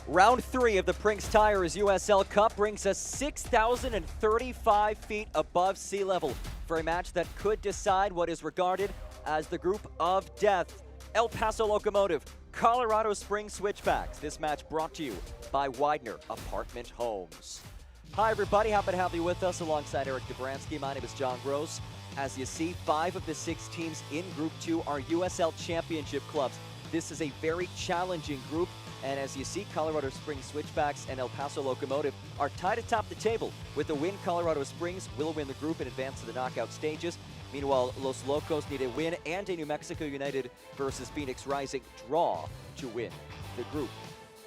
Round 3 of the Prinx Tires USL Cup brings us 6,035 feet above sea level for a match that could decide what is regarded as the group of death. El Paso Locomotive, Colorado Springs Switchbacks. This match brought to you by Widener Apartment Homes. Hi everybody, happy to have you with us alongside Eric Dobransky. My name is John Gross. As you see, 5 of the 6 teams in Group 2 are USL Championship clubs. This is a very challenging group. And as you see, Colorado Springs Switchbacks and El Paso Locomotive are tied atop the table. With a win, Colorado Springs will win the group and advance to the knockout stages. Meanwhile, Los Locos need a win and a New Mexico United versus Phoenix Rising draw to win the group.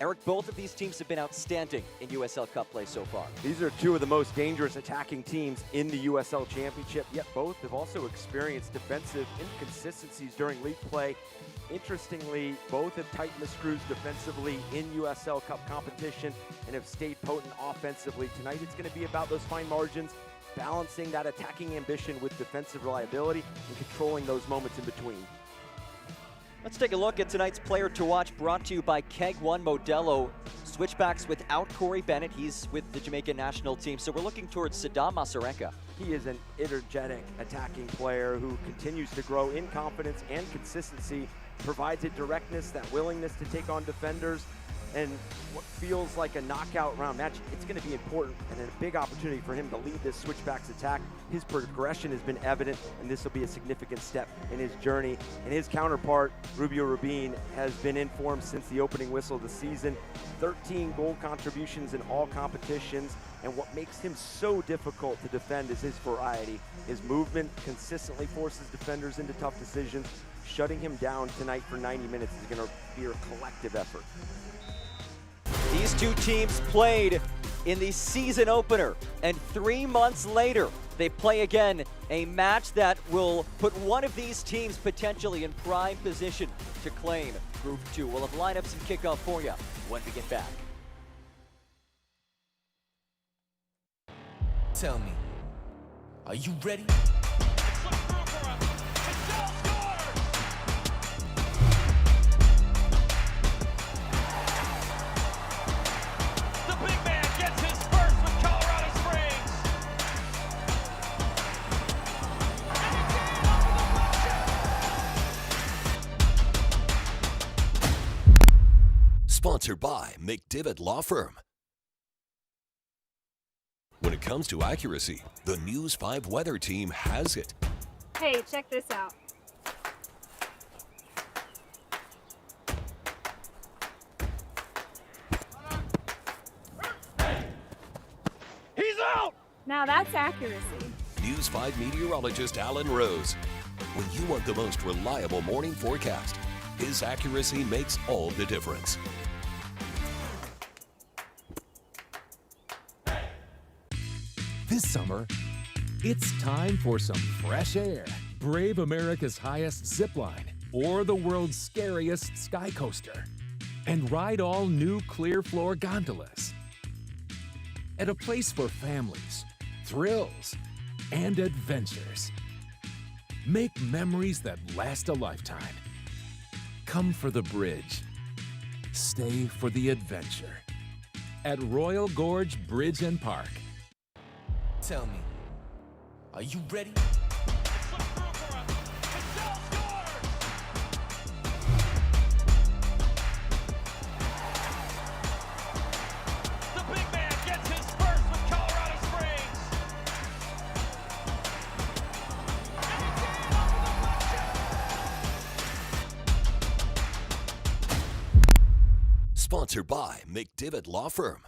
Eric, both of these teams have been outstanding in USL Cup play so far. These are 2 of the most dangerous attacking teams in the USL Championship, yet both have also experienced defensive inconsistencies during league play. Interestingly, both have tightened the screws defensively in USL Cup competition and have stayed potent offensively. Tonight it's going to be about those fine margins, balancing that attacking ambition with defensive reliability and controlling those moments in between. Let's take a look at tonight's player to watch, brought to you by Keg One Modelo. Switchbacks without Corey Bennett. He's with the Jamaican national team, so we're looking towards Saddam Masarenka. He is an energetic attacking player who continues to grow in confidence and consistency, provides a directness, that willingness to take on defenders, and what feels like a knockout round match. It's going to be important and a big opportunity for him to lead this Switchbacks attack. His progression has been evident, and this will be a significant step in his journey. And his counterpart, Rubio Rubin, has been in form since the opening whistle of the season. 13 goal contributions in all competitions, and what makes him so difficult to defend is his variety. His movement consistently forces defenders into tough decisions. Shutting him down tonight for 90 minutes is going to be a collective effort. These 2 teams played in the season opener, and 3 months later, they play again, a match that will put one of these teams potentially in prime position to claim Group 2. We'll have lineups and kickoff for you when we get back. Tell me, are you ready? Sponsored by McDivitt Law Firm. When it comes to accuracy, the News 5 weather team has it. Hey, check this out. He's out! Now that's accuracy. News 5 meteorologist Alan Rose. When you want the most reliable morning forecast, his accuracy makes all the difference. This summer, it's time for some fresh air. Brave America's highest zip line or the world's scariest sky coaster. And ride all new clear floor gondolas. At a place for families, thrills, and adventures. Make memories that last a lifetime. Come for the bridge. Stay for the adventure. At Royal Gorge Bridge and Park. Tell me, are you ready? The big man gets his first with Colorado Springs. Sponsored by McDivitt Law Firm.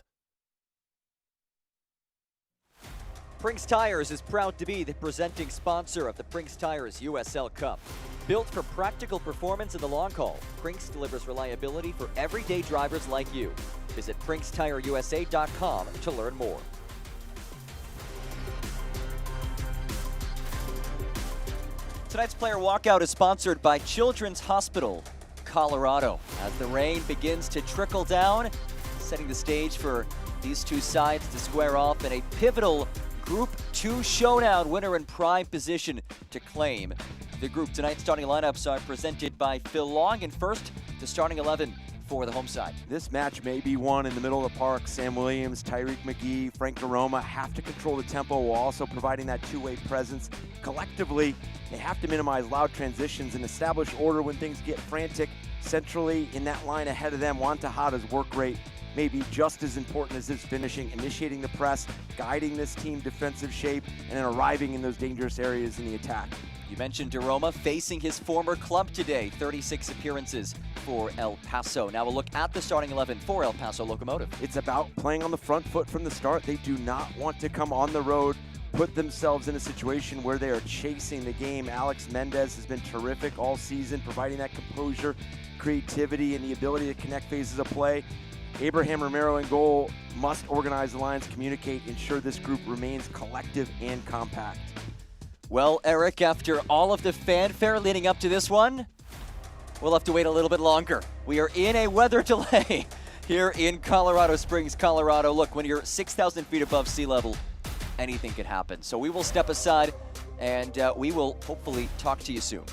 Prinx Tires is proud to be the presenting sponsor of the Prinx Tires USL Cup. Built for practical performance in the long haul, Prinx delivers reliability for everyday drivers like you. Visit PrinxTireUSA.com to learn more. Tonight's player walkout is sponsored by Children's Hospital, Colorado. As the rain begins to trickle down, setting the stage for these 2 sides to square off in a pivotal Group 2 showdown, winner in prime position to claim the group. Tonight's starting lineups are presented by Phil Long, and first, the starting 11 for the home side. This match may be won in the middle of the park. Sam Williams, Tyreek McGee, Frank Naroma have to control the tempo while also providing that two-way presence. Collectively, they have to minimize loud transitions and establish order when things get frantic. Centrally, in that line ahead of them, Juan Tejada's work rate may be just as important as his finishing, initiating the press, guiding this team defensive shape, and then arriving in those dangerous areas in the attack. You mentioned Daroma facing his former club today, 36 appearances for El Paso. Now we'll look at the starting 11 for El Paso Locomotive. It's about playing on the front foot from the start. They do not want to come on the road, put themselves in a situation where they are chasing the game. Alex Mendez has been terrific all season, providing that composure, creativity, and the ability to connect phases of play. Abraham Romero in goal must organize the lines, communicate, ensure this group remains collective and compact. Well, Eric, after all of the fanfare leading up to this one, we'll have to wait a little bit longer. We are in a weather delay here in Colorado Springs, Colorado. Look, when you're 6,000 feet above sea level, anything could happen. So we will step aside, and we will hopefully talk to you soon.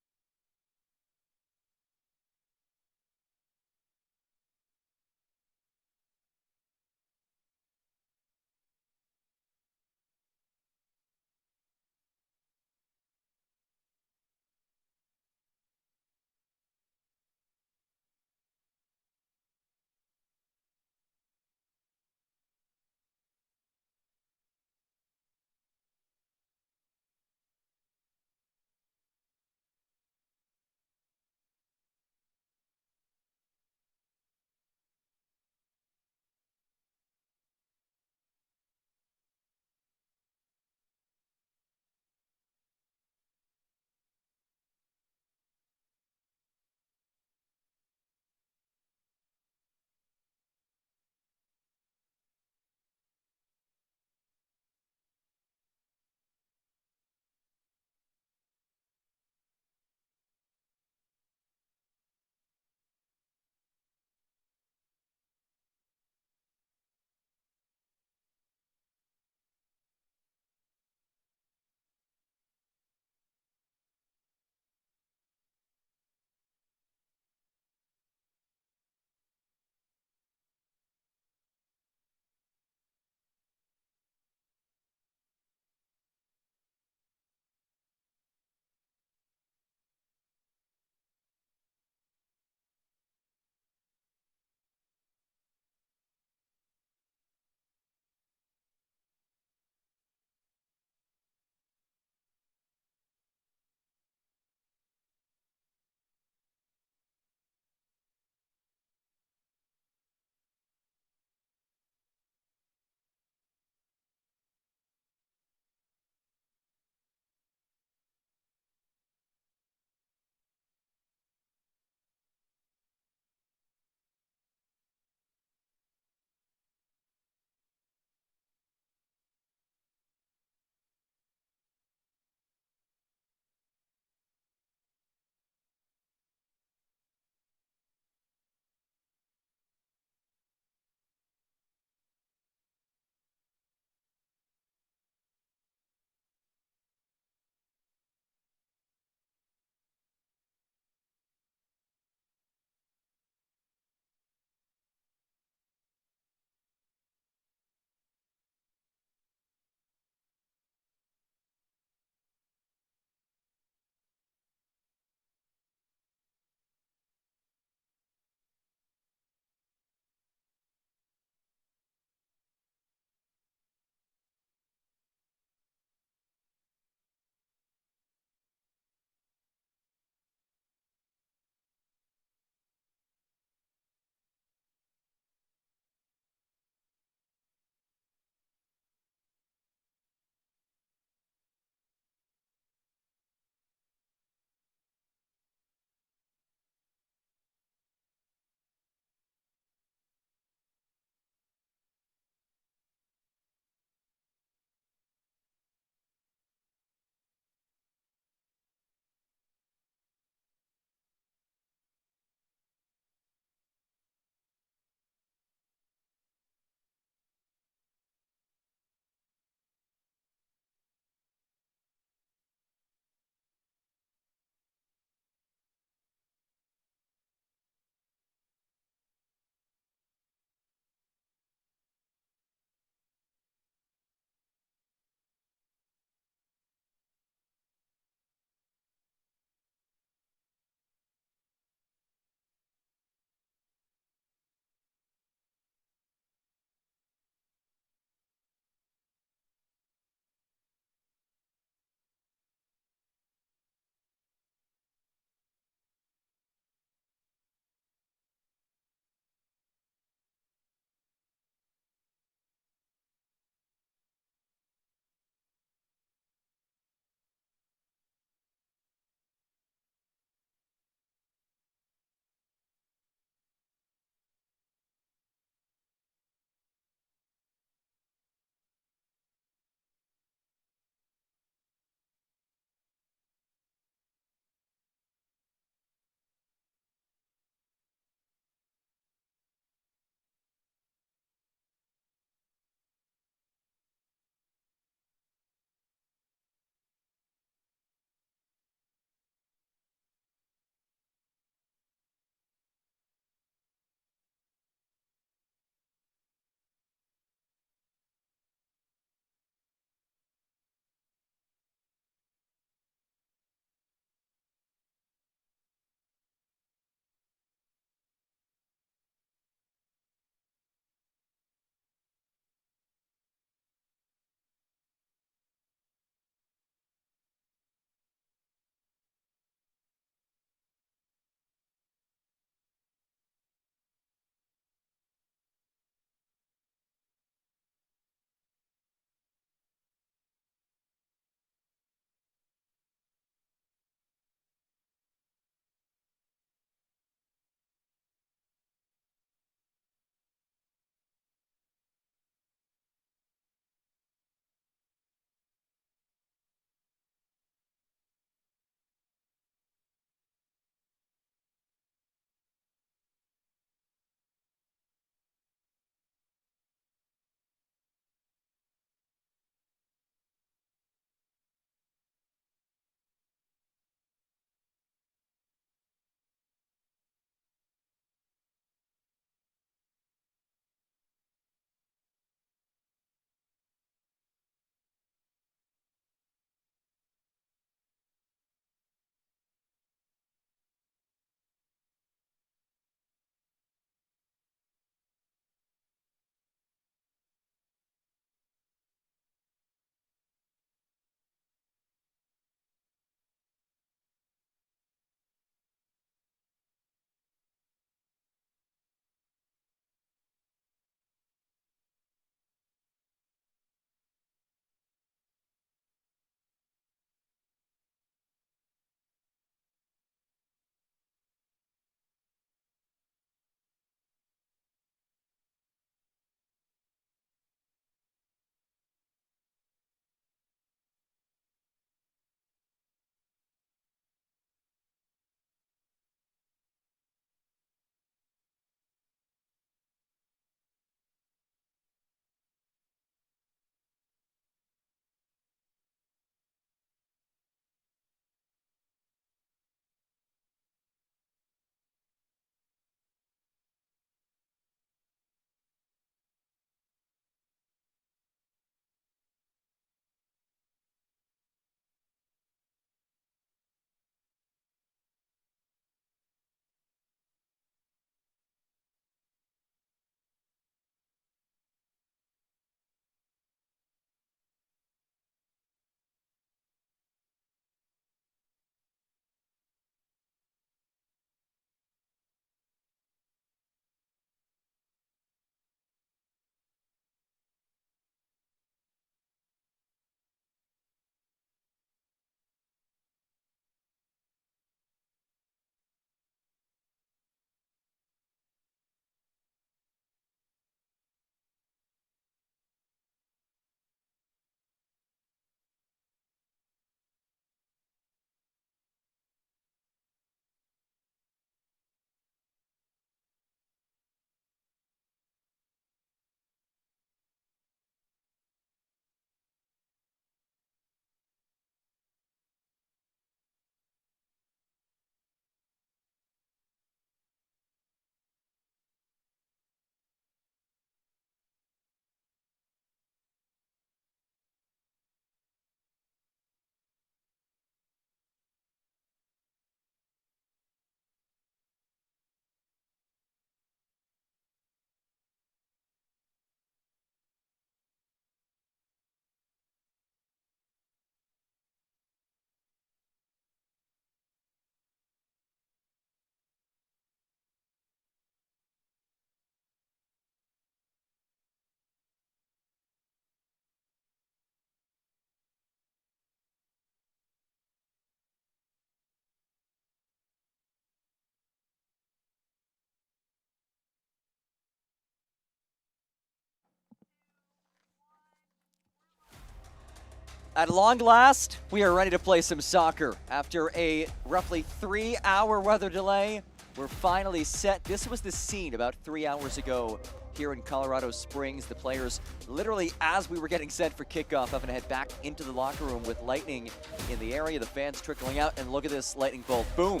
At long last, we are ready to play some soccer. After a roughly 3-hour weather delay, we're finally set. This was the scene about 3 hours ago here in Colorado Springs. The players, literally as we were getting set for kickoff, having to head back into the locker room with lightning in the area, the fans trickling out, and look at this lightning bolt. Boom!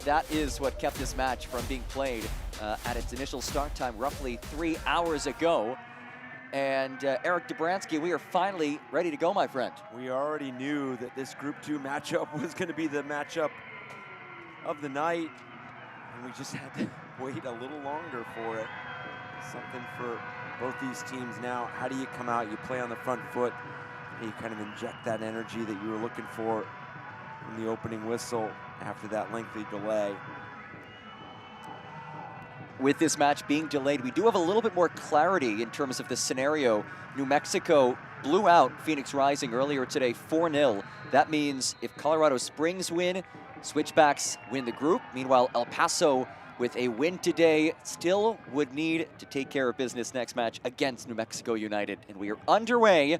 That is what kept this match from being played at its initial start time roughly 3 hours ago. And Eric Dobransky, we are finally ready to go, my friend. We already knew that this Group 2 matchup was going to be the matchup of the night, and we just had to wait a little longer for it. Something for both these teams now. How do you come out? You play on the front foot, and you kind of inject that energy that you were looking for from the opening whistle after that lengthy delay. With this match being delayed, we do have a little bit more clarity in terms of the scenario. New Mexico blew out Phoenix Rising earlier today, 4-0. That means if Colorado Springs win, Switchbacks win the group. Meanwhile, El Paso, with a win today, still would need to take care of business next match against New Mexico United. And we are underway.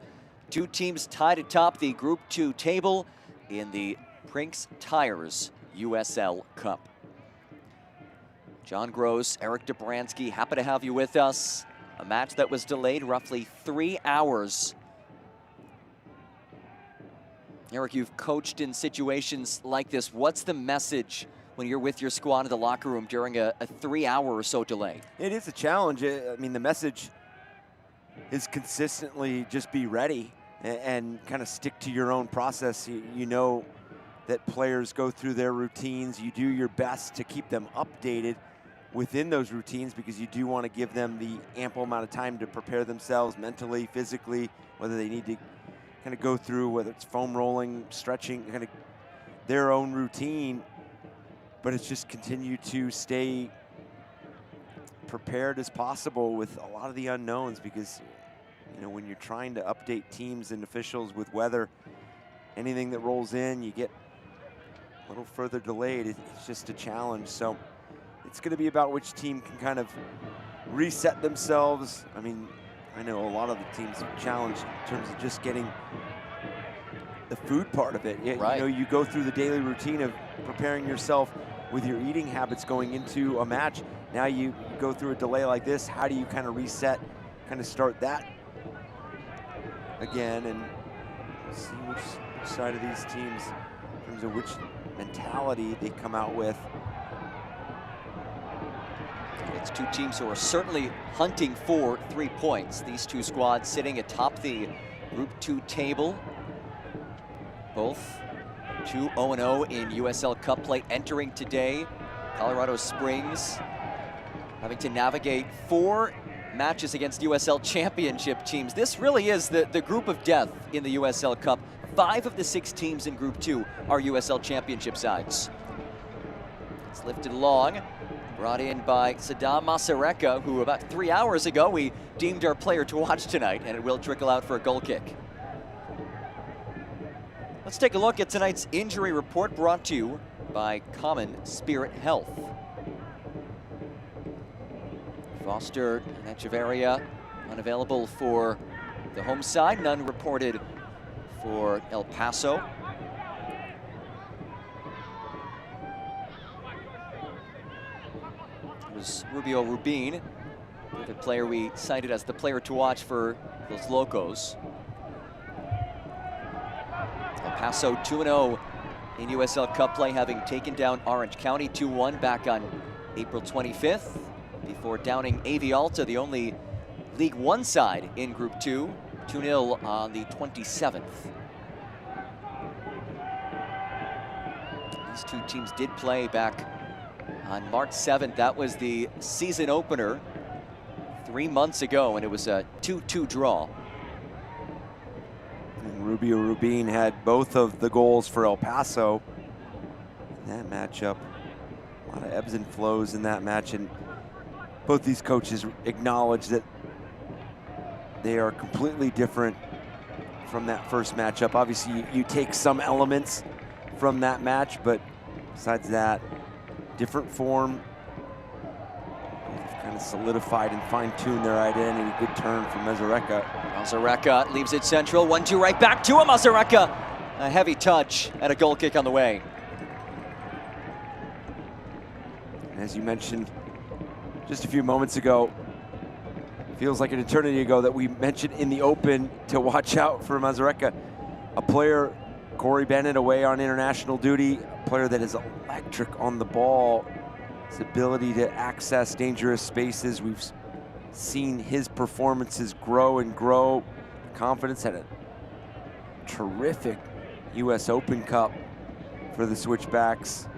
Two teams tied atop the Group 2 table in the Prinx Tires USL Cup. John Gross, Eric Dobransky, happy to have you with us. A match that was delayed roughly 3 hours. Eric, you've coached in situations like this. What's the message when you're with your squad in the locker room during a 3 hour or so delay? It is a challenge. I mean, the message is consistently just be ready and kind of stick to your own process. You know that players go through their routines. You do your best to keep them updated within those routines because you do want to give them the ample amount of time to prepare themselves mentally, physically, whether they need to kind of go through, whether it's foam rolling, stretching, kind of their own routine. But it's just continue to stay prepared as possible with a lot of the unknowns because, you know, when you're trying to update teams and officials with weather, anything that rolls in, you get a little further delayed. It's just a challenge. So it's going to be about which team can kind of reset themselves. I mean, I know a lot of the teams are challenged in terms of just getting the food part of it. Right. You know, you go through the daily routine of preparing yourself with your eating habits going into a match. Now you go through a delay like this. How do you kind of reset, kind of start that again and see which side of these teams, in terms of which mentality they come out with. It's two teams who are certainly hunting for 3 points. These two squads sitting atop the Group 2 table. Both 2-0-0 in USL Cup play entering today. Colorado Springs having to navigate 4 matches against USL Championship teams. This really is the group of death in the USL Cup. 5 of the 6 teams in Group 2 are USL Championship sides. It's lifted along, brought in by Saddam Masareka, who about 3 hours ago we deemed our player to watch tonight, and it will trickle out for a goal kick. Let's take a look at tonight's injury report brought to you by Common Spirit Health. Foster and Echeverria unavailable for the home side, none reported for El Paso. It was Rubio Rubin, the player we cited as the player to watch for those Locos. El Paso 2-0 in USL Cup play, having taken down Orange County 2-1 back on April 25th, before downing AV Alta, the only League One side in Group 2, 2-0 on the 27th. These two teams did play back on March 7th. That was the season opener 3 months ago, and it was a 2-2 draw. And Rubio Rubin had both of the goals for El Paso in that matchup. A lot of ebbs and flows in that match, and both these coaches acknowledge that they are completely different from that first matchup. Obviously, you take some elements from that match, but besides that, different form, kind of solidified and fine-tuned their identity. Good turn from Mazareka. Mazareka leaves it central. 1-2 right back to him. Mazareka, a heavy touch and a goal kick on the way. As you mentioned just a few moments ago, feels like an eternity ago that we mentioned in the open to watch out for Mazareka, a player, Corey Bennett away on international duty, a player that is electric on the ball. His ability to access dangerous spaces. We've seen his performances grow and grow. Confidence, had a terrific US Open Cup for the Switchbacks.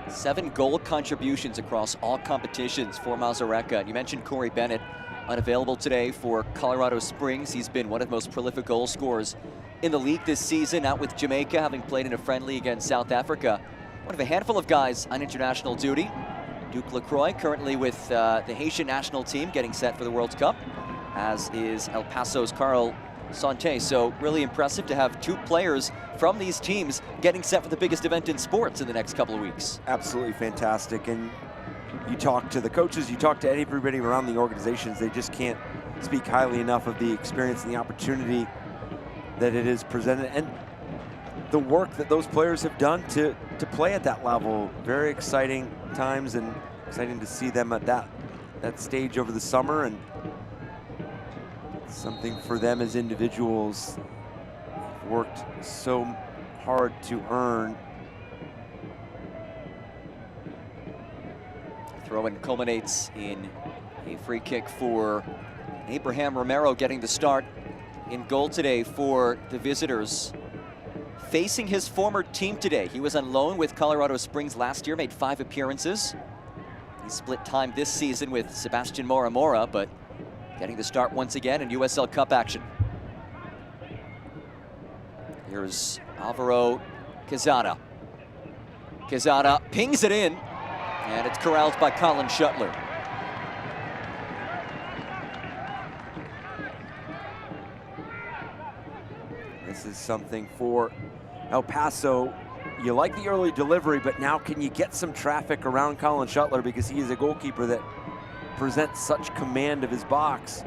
7 goal contributions across all competitions for Mazareka. And you mentioned Corey Bennett, unavailable today for Colorado Springs. He's been one of the most prolific goal scorers in the league this season, out with Jamaica, having played in a friendly against South Africa. One of a handful of guys on international duty. Duke LaCroix currently with the Haitian national team getting set for the World Cup, as is El Paso's Carl Sante. So really impressive to have 2 players from these teams getting set for the biggest event in sports in the next couple of weeks. Absolutely fantastic. And you talk to the coaches, you talk to everybody around the organizations, they just can't speak highly enough of the experience and the opportunity that it is presented, and the work that those players have done to play at that level. Very exciting times, and exciting to see them at that stage over the summer, and something for them as individuals. They've worked so hard to earn. Throw-in culminates in a free kick for Abraham Romero, getting the start in goal today for the visitors. Facing his former team today. He was on loan with Colorado Springs last year, made 5 appearances. He split time this season with Sebastian Moramora, but getting the start once again in USL Cup action. Here's Alvaro Quezada. Quezada pings it in, and it's corralled by Colin Shuttler. This is something for El Paso. You like the early delivery, but now can you get some traffic around Colin Shuttler, because he is a goalkeeper that presents such command of his box.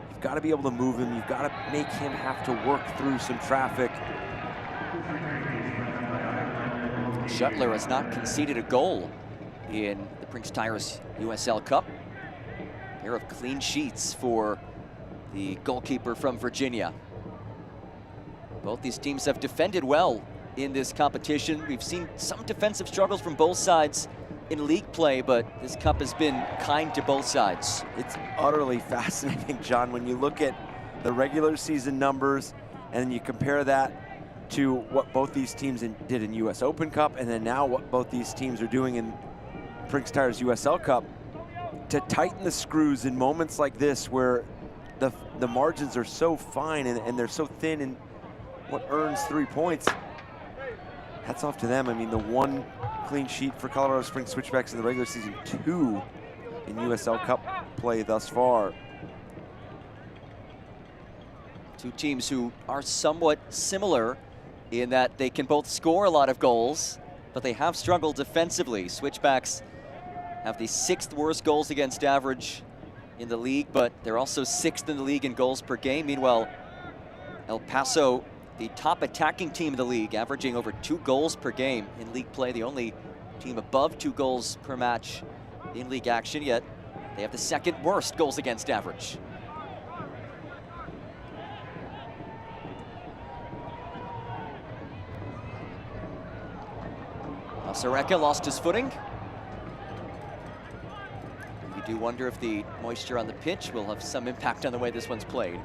You've got to be able to move him. You've got to make him have to work through some traffic. Shuttler has not conceded a goal in the Prinx Tires USL Cup. A pair of clean sheets for the goalkeeper from Virginia. Both these teams have defended well in this competition. We've seen some defensive struggles from both sides in league play, but this cup has been kind to both sides. It's utterly fascinating, John, when you look at the regular season numbers and you compare that to what both these teams did in US Open Cup, and then now what both these teams are doing in Prinx Tires USL Cup. To tighten the screws in moments like this where the margins are so fine and they're so thin in what earns 3 points, hats off to them. I mean, the 1 clean sheet for Colorado Springs Switchbacks in the regular season, 2 in USL Cup play thus far. 2 teams who are somewhat similar in that they can both score a lot of goals, but they have struggled defensively. Switchbacks have the 6th worst goals against average in the league, but they're also 6th in the league in goals per game. Meanwhile, El Paso, the top attacking team in the league, averaging over 2 goals per game in league play, the only team above 2 goals per match in league action, yet they have the 2nd worst goals against average. Mazareka lost his footing. You do wonder if the moisture on the pitch will have some impact on the way this one's played.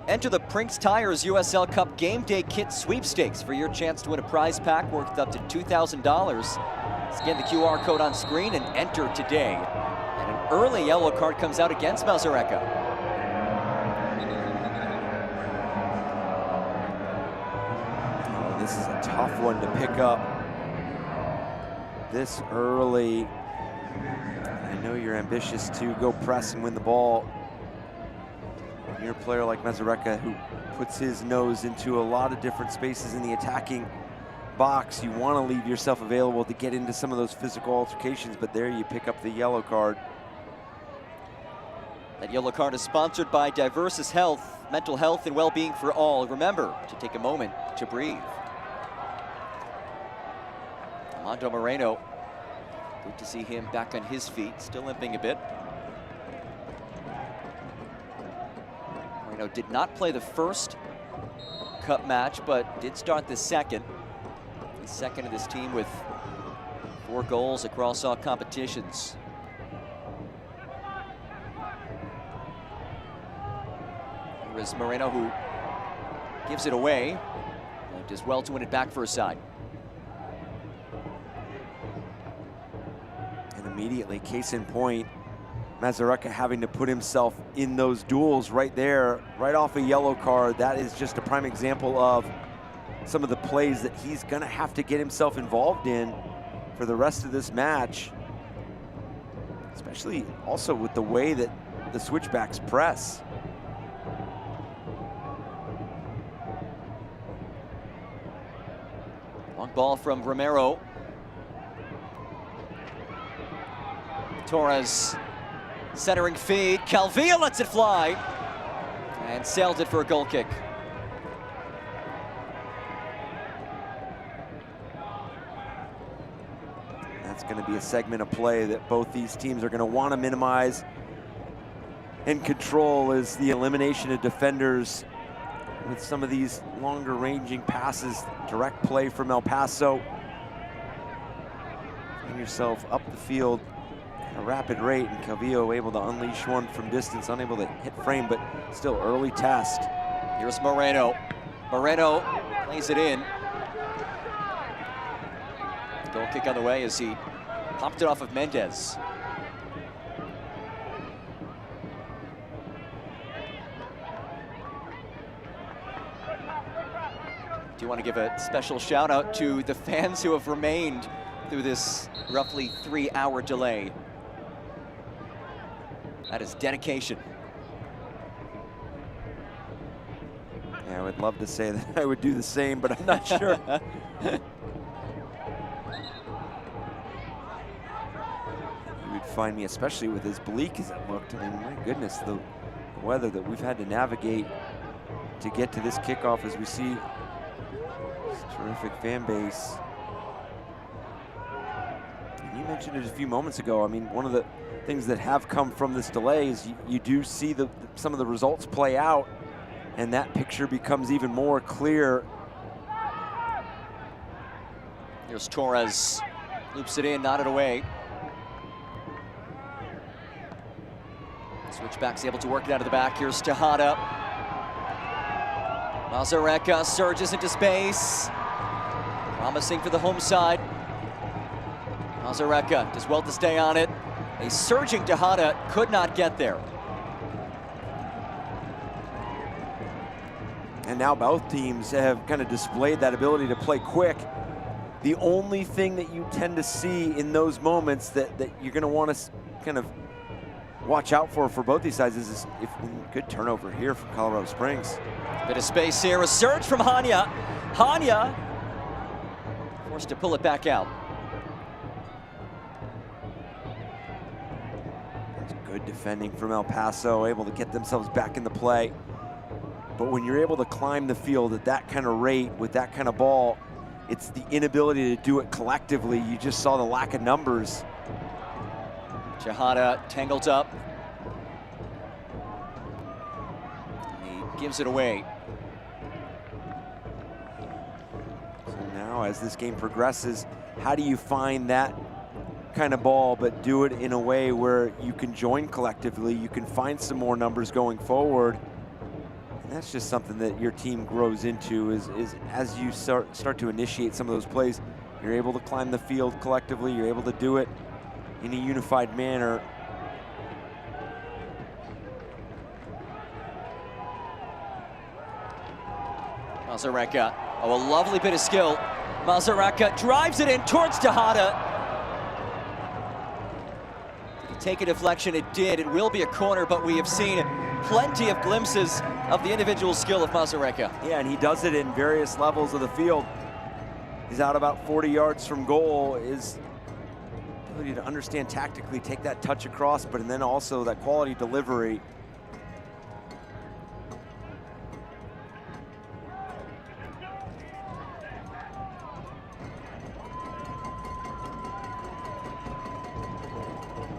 Enter the Prinx Tires USL Cup Game Day Kit Sweepstakes for your chance to win a prize pack worth up to $2,000. Scan the QR code on screen and enter today. And an early yellow card comes out against Mazareka. Oh, this is a tough one to pick up this early. I know you're ambitious to go press and win the ball. You're a player like Mazareka who puts his nose into a lot of different spaces in the attacking box. You want to leave yourself available to get into some of those physical altercations, but there you pick up the yellow card. That yellow card is sponsored by Diversus Health, mental health and well-being for all. Remember to take a moment to breathe. Armando Moreno, good to see him back on his feet, still limping a bit. Moreno did not play the first cup match, but did start the second. He's second of this team with 4 goals across all competitions. Here is Moreno, who gives it away and does well to win it back for his side. And immediately, case in point, Mazareka having to put himself in those duels right there, right off a yellow card. That is just a prime example of some of the plays that he's gonna have to get himself involved in for the rest of this match. Especially also with the way that the Switchbacks press. Long ball from Romero. Torres centering feed. Calvillo lets it fly and sailed it for a goal kick. That's going to be a segment of play that both these teams are going to want to minimize and control, is the elimination of defenders with some of these longer ranging passes, direct play from El Paso. Find yourself up the field at a rapid rate, and Calvillo able to unleash one from distance, unable to hit frame, but still early test. Here's Moreno. Moreno plays it in. Goal kick on the way as he popped it off of Mendez. Do want to give a special shout out to the fans who have remained through this roughly 3-hour delay. That is dedication. Yeah, I would love to say that I would do the same, but I'm not sure. You would find me, especially with as bleak as it looked. I mean, my goodness, the weather that we've had to navigate to get to this kickoff as we see this terrific fan base. And you mentioned it a few moments ago. I mean, one of the things that have come from this delay is you do see some of the results play out, and that picture becomes even more clear. Here's Torres, loops it in, nodded away. Switchbacks able to work it out of the back. Here's Tejada. Mazareka surges into space. Promising for the home side. Mazareka does well to stay on it. A surging Tejada could not get there. And now both teams have kind of displayed that ability to play quick. The only thing that you tend to see in those moments that you're going to want to kind of watch out for both these sides is if good turnover here from Colorado Springs. Bit of space here, a surge from Hanya. Hanya forced to pull it back out. That's good defending from El Paso, able to get themselves back in the play. But when you're able to climb the field at that kind of rate with that kind of ball, it's the inability to do it collectively. You just saw the lack of numbers. Tejada tangled up. He gives it away. So now as this game progresses, how do you find that kind of ball but do it in a way where you can join collectively, you can find some more numbers going forward? And that's just something that your team grows into is as you start to initiate some of those plays, you're able to climb the field collectively, you're able to do it in a unified manner. Mazareka, oh, a lovely bit of skill. Mazareka drives it in towards Tejada. Did he take a deflection? It did. It will be a corner, but we have seen plenty of glimpses of the individual skill of Mazureka. Yeah, and he does it in various levels of the field. He's out about 40 yards from goal. His ability to understand tactically, take that touch across, but then also that quality delivery.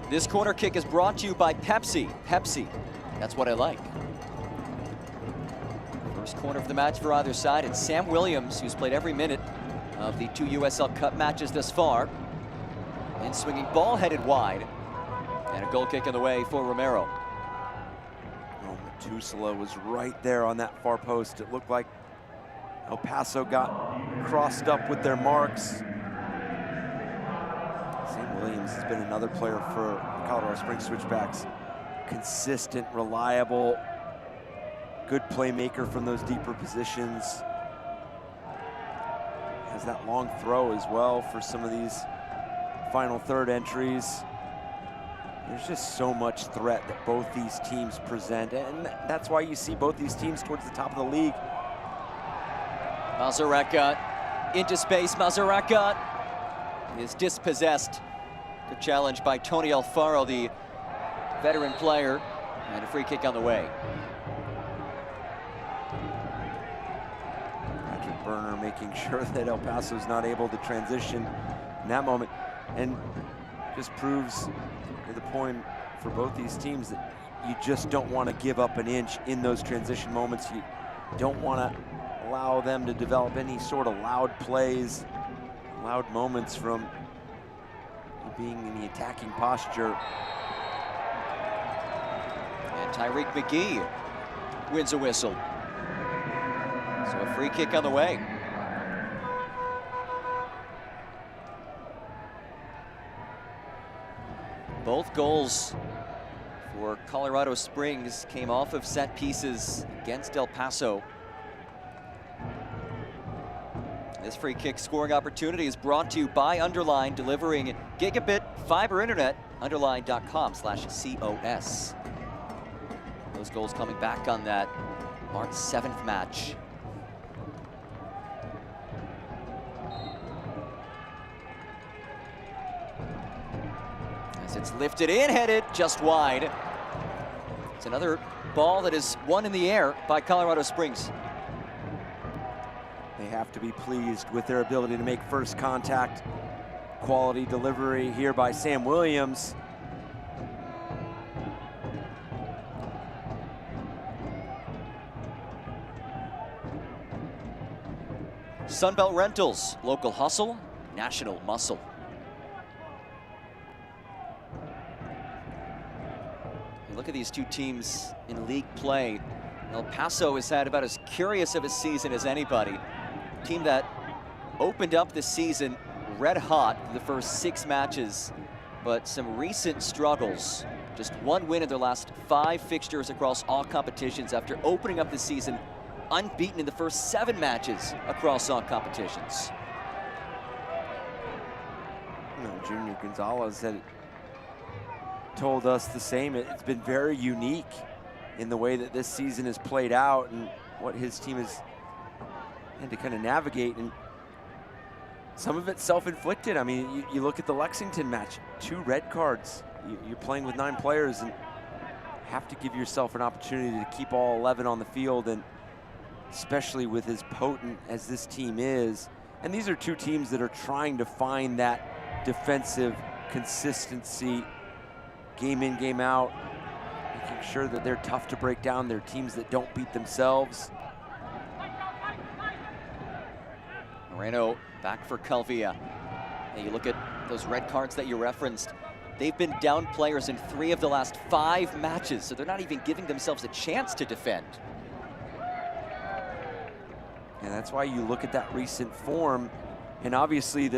This corner kick is brought to you by Pepsi. Pepsi, that's what I like. First corner of the match for either side. It's Sam Williams, who's played every minute of the 2 USL Cup matches thus far. And swinging ball headed wide. And a goal kick in the way for Romero. Oh, Matusala was right there on that far post. It looked like El Paso got crossed up with their marks. Sam Williams has been another player for Colorado Springs Switchbacks. Consistent, reliable, good playmaker from those deeper positions. Has that long throw as well for some of these final third entries. There's just so much threat that both these teams present, and that's why you see both these teams towards the top of the league. Mazureka into space. Mazureka is dispossessed. Good challenge by Tony Alfaro, the veteran player, and a free kick on the way. Patrick Berner making sure that El Paso's not able to transition in that moment, and just proves the point for both these teams that you just don't want to give up an inch in those transition moments. You don't want to allow them to develop any sort of loud plays, loud moments from being in the attacking posture. And Tyreek McGee wins a whistle. So a free kick on the way. Both goals for Colorado Springs came off of set pieces against El Paso. This free kick scoring opportunity is brought to you by Underline, delivering gigabit fiber internet, underline.com/COS. Those goals coming back on that March 7th match. As it's lifted in, headed just wide. It's another ball that is won in the air by Colorado Springs. They have to be pleased with their ability to make first contact. Quality delivery here by Sam Williams. Sunbelt Rentals, local hustle, national muscle. You look at these two teams in league play. El Paso has had about as curious of a season as anybody. Team that opened up the season red hot in the first 6 matches, but some recent struggles. Just 1 win in their last 5 fixtures across all competitions after opening up the season unbeaten in the first 7 matches across all competitions. Junior Gonzalez had told us the same. It's been very unique in the way that this season has played out and what his team has had to kind of navigate, and some of it's self-inflicted. I mean, you look at the Lexington match, 2 red cards. You're playing with 9 players and have to give yourself an opportunity to keep all 11 on the field, and especially with as potent as this team is. And these are 2 teams that are trying to find that defensive consistency, game in, game out, making sure that they're tough to break down. They're teams that don't beat themselves. Moreno back for Calvia. And you look at those red cards that you referenced. They've been down players in 3 of the last 5 matches, so they're not even giving themselves a chance to defend. And that's why you look at that recent form, and obviously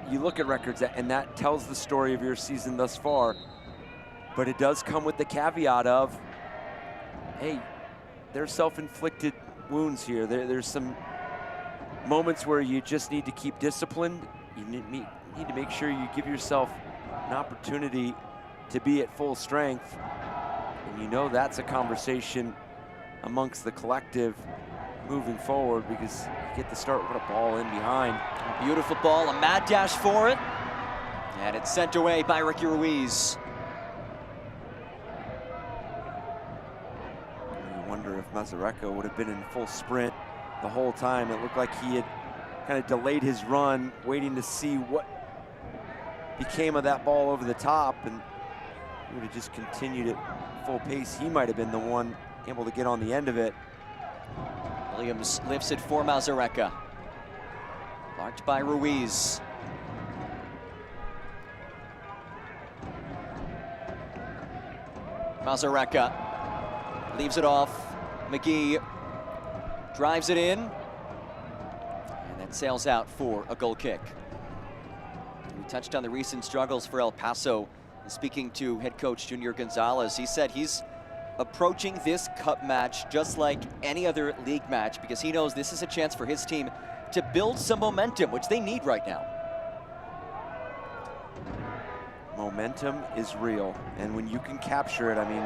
you look at records and that tells the story of your season thus far, but it does come with the caveat of, hey, there's self-inflicted wounds here. There's some moments where you just need to keep disciplined. You need to make sure you give yourself an opportunity to be at full strength. And you know that's a conversation amongst the collective moving forward, because you get the start with a ball in behind. A beautiful ball, a mad dash for it. And it's sent away by Ricky Ruiz. You wonder if Mazareka would have been in full sprint the whole time. It looked like he had kind of delayed his run, waiting to see what became of that ball over the top, and he would have just continued at full pace. He might have been the one able to get on the end of it. Williams lifts it for Mazareka. Marked by Ruiz. Mazareka leaves it off. McGee drives it in, and then sails out for a goal kick. We touched on the recent struggles for El Paso. Speaking to head coach Junior Gonzalez, he said he's approaching this cup match just like any other league match, because he knows this is a chance for his team to build some momentum, which they need right now. Momentum is real, and when you can capture it, I mean,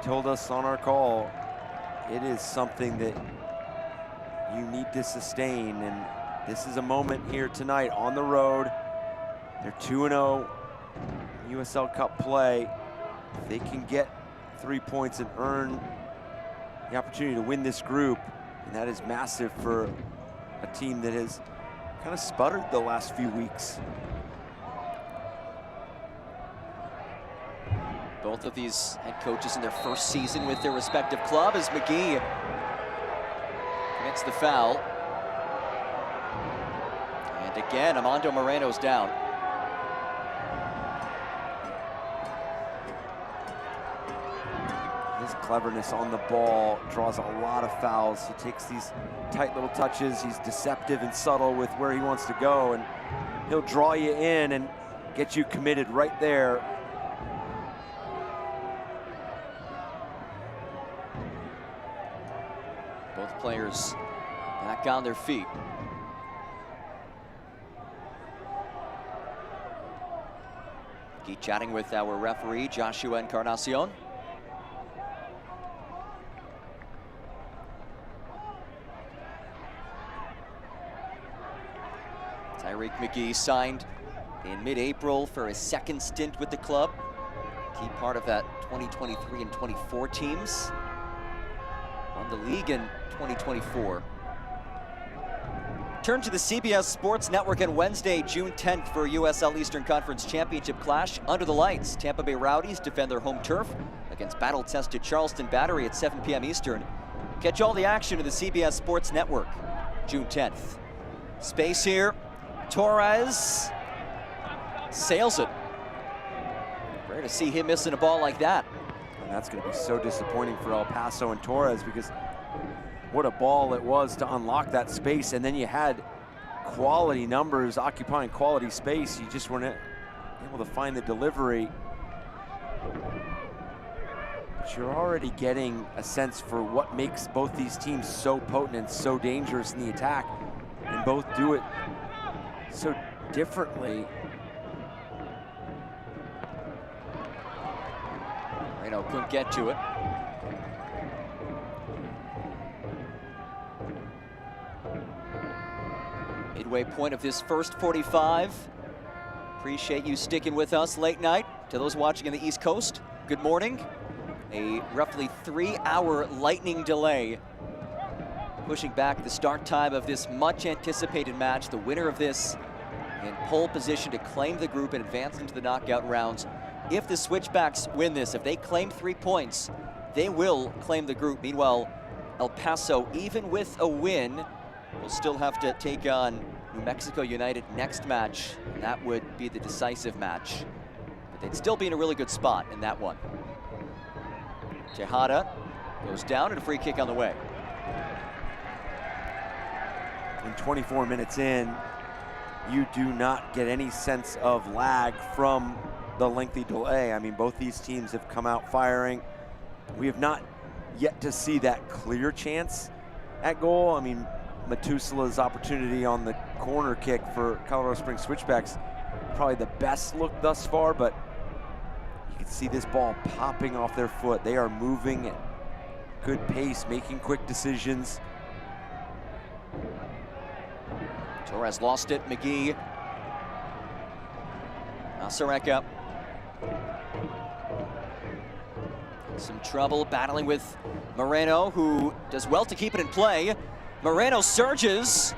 he told us on our call, it is something that you need to sustain, and this is a moment here tonight on the road. They're 2-0 USL Cup play. If they can get 3 points and earn the opportunity to win this group, and that is massive for a team that has kind of sputtered the last few weeks. Both of these head coaches in their first season with their respective club, as McGee commits the foul. And again, Armando Moreno's down. His cleverness on the ball draws a lot of fouls. He takes these tight little touches. He's deceptive and subtle with where he wants to go, and he'll draw you in and get you committed right there. Both players back on their feet. Keep chatting with our referee, Joshua Encarnacion. Tyreek McGee signed in mid-April for his second stint with the club. Key part of that 2023 and 24 teams. Won the league in 2024. Turn to the CBS Sports Network on Wednesday, June 10th for a USL Eastern Conference Championship clash. Under the lights, Tampa Bay Rowdies defend their home turf against battle-tested Charleston Battery at 7 p.m. Eastern. Catch all the action of the CBS Sports Network, June 10th. Space here. Torres sails it. Rare to see him missing a ball like that. And that's going to be so disappointing for El Paso and Torres, because what a ball it was to unlock that space, and then you had quality numbers occupying quality space. You just weren't able to find the delivery. But you're already getting a sense for what makes both these teams so potent and so dangerous in the attack, and both do it so differently. Moreno couldn't get to it. Midway point of this first 45. Appreciate you sticking with us late night. To those watching on the East Coast, good morning. A roughly 3-hour lightning delay, pushing back the start time of this much anticipated match. The winner of this in pole position to claim the group and advance into the knockout rounds. If the Switchbacks win this, if they claim 3 points, they will claim the group. Meanwhile, El Paso, even with a win, will still have to take on New Mexico United next match, and that would be the decisive match. But they'd still be in a really good spot in that one. Tejada goes down, and a free kick on the way. And 24 minutes in, you do not get any sense of lag from the lengthy delay. I mean, both these teams have come out firing. We have not yet to see that clear chance at goal. I mean, Matusala's opportunity on the corner kick for Colorado Springs Switchbacks, probably the best look thus far, but you You can see this ball popping off their foot. They are moving at good pace, making quick decisions. Torres lost it, McGee. Masareka. Some trouble battling with Moreno, who does well to keep it in play. Moreno surges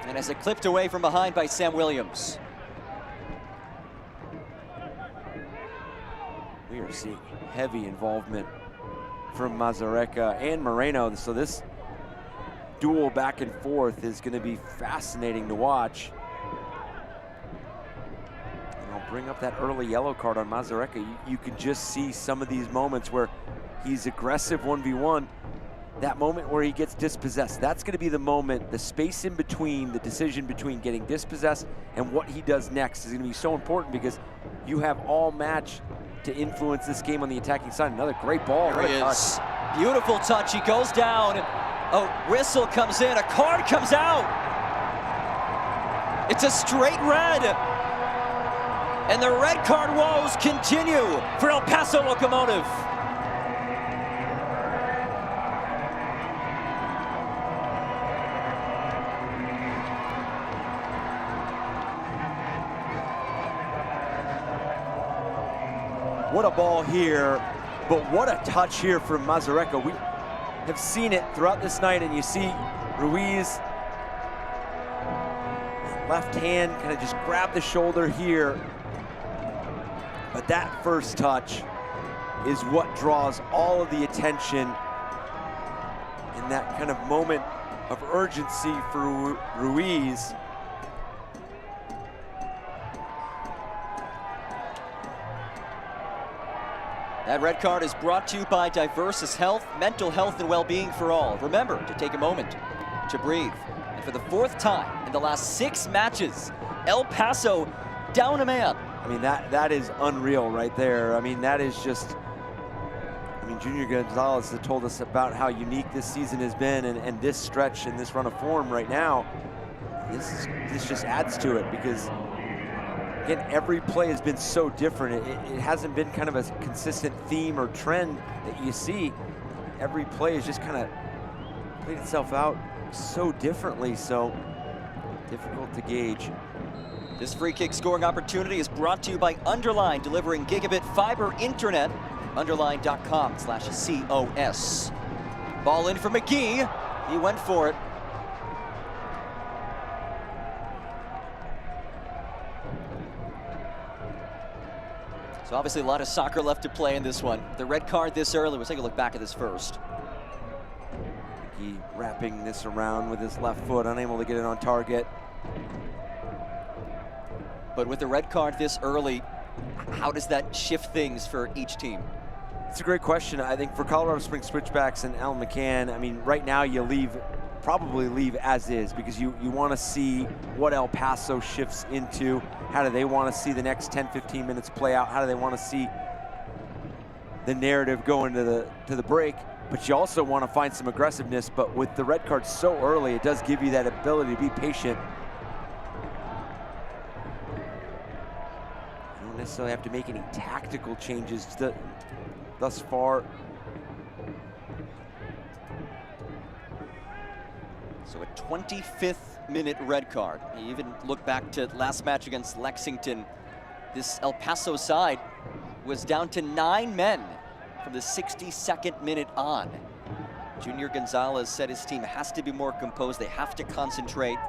and has it clipped away from behind by Sam Williams. We are seeing heavy involvement from Masareka and Moreno, so this duel back and forth is going to be fascinating to watch. And I'll bring up that early yellow card on Masareka. You can just see some of these moments where he's aggressive 1v1. That moment where he gets dispossessed, that's going to be the moment, the space in between, the decision between getting dispossessed and what he does next is going to be so important, because you have all match to influence this game on the attacking side. Another great ball. There he is. Beautiful touch. He goes down. A whistle comes in. A card comes out. It's a straight red. And the red card woes continue for El Paso Locomotive. What a ball here, but what a touch here from Masareka. We have seen it throughout this night, and you see Ruiz, left hand, kind of just grab the shoulder here. But that first touch is what draws all of the attention in that kind of moment of urgency for Ruiz. That red card is brought to you by Diversus Health, mental health and well-being for all. Remember to take a moment to breathe. And for the fourth time in the last 6 matches, El Paso down a man. I mean, that is unreal right there. I mean, that is just, I mean, Junior Gonzalez has told us about how unique this season has been, and this stretch and this run of form right now, this just adds to it, because again, every play has been so different. It hasn't been kind of a consistent theme or trend that you see. Every play has just kind of played itself out so differently, so difficult to gauge. This free kick scoring opportunity is brought to you by Underline, delivering gigabit fiber internet. Underline.com/COS. Ball in for McGee. He went for it. So obviously a lot of soccer left to play in this one. The red card this early. We'll take a look back at this first. He wrapping this around with his left foot, unable to get it on target. But with the red card this early, how does that shift things for each team? It's a great question. I think for Colorado Springs Switchbacks and Alan McCann, I mean, right now you probably leave as is, because you want to see what El Paso shifts into. How do they want to see the next 10-15 minutes play out? How do they want to see the narrative go into the break? But you also want to find some aggressiveness. But with the red card so early, it does give you that ability to be patient. You don't necessarily have to make any tactical changes thus far. So a 25th minute red card. You even look back to last match against Lexington. This El Paso side was down to 9 men from the 62nd minute on. Junior Gonzalez said his team has to be more composed. They have to concentrate.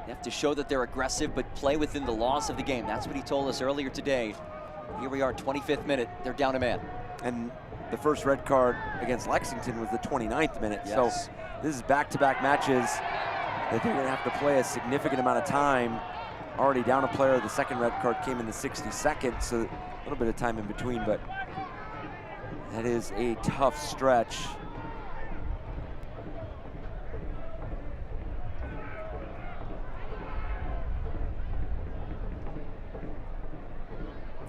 They have to show that they're aggressive, but play within the laws of the game. That's what he told us earlier today. Here we are, 25th minute. They're down a man. And the first red card against Lexington was the 29th minute. Yes. So this is back-to-back matches that they're going to have to play a significant amount of time. Already down a player. The second red card came in the 62nd, so a little bit of time in between, but that is a tough stretch.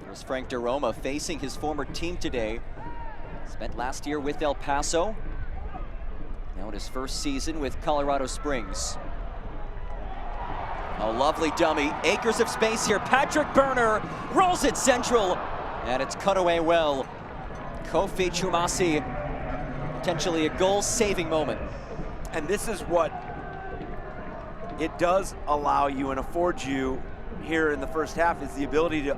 There's Frank DeRoma facing his former team today. Spent last year with El Paso. Now in his first season with Colorado Springs. A lovely dummy. Acres of space here. Patrick Burner rolls it central. And it's cut away well. Kofi Chumasi, potentially a goal-saving moment. And this is what it does allow you and affords you here in the first half, is the ability to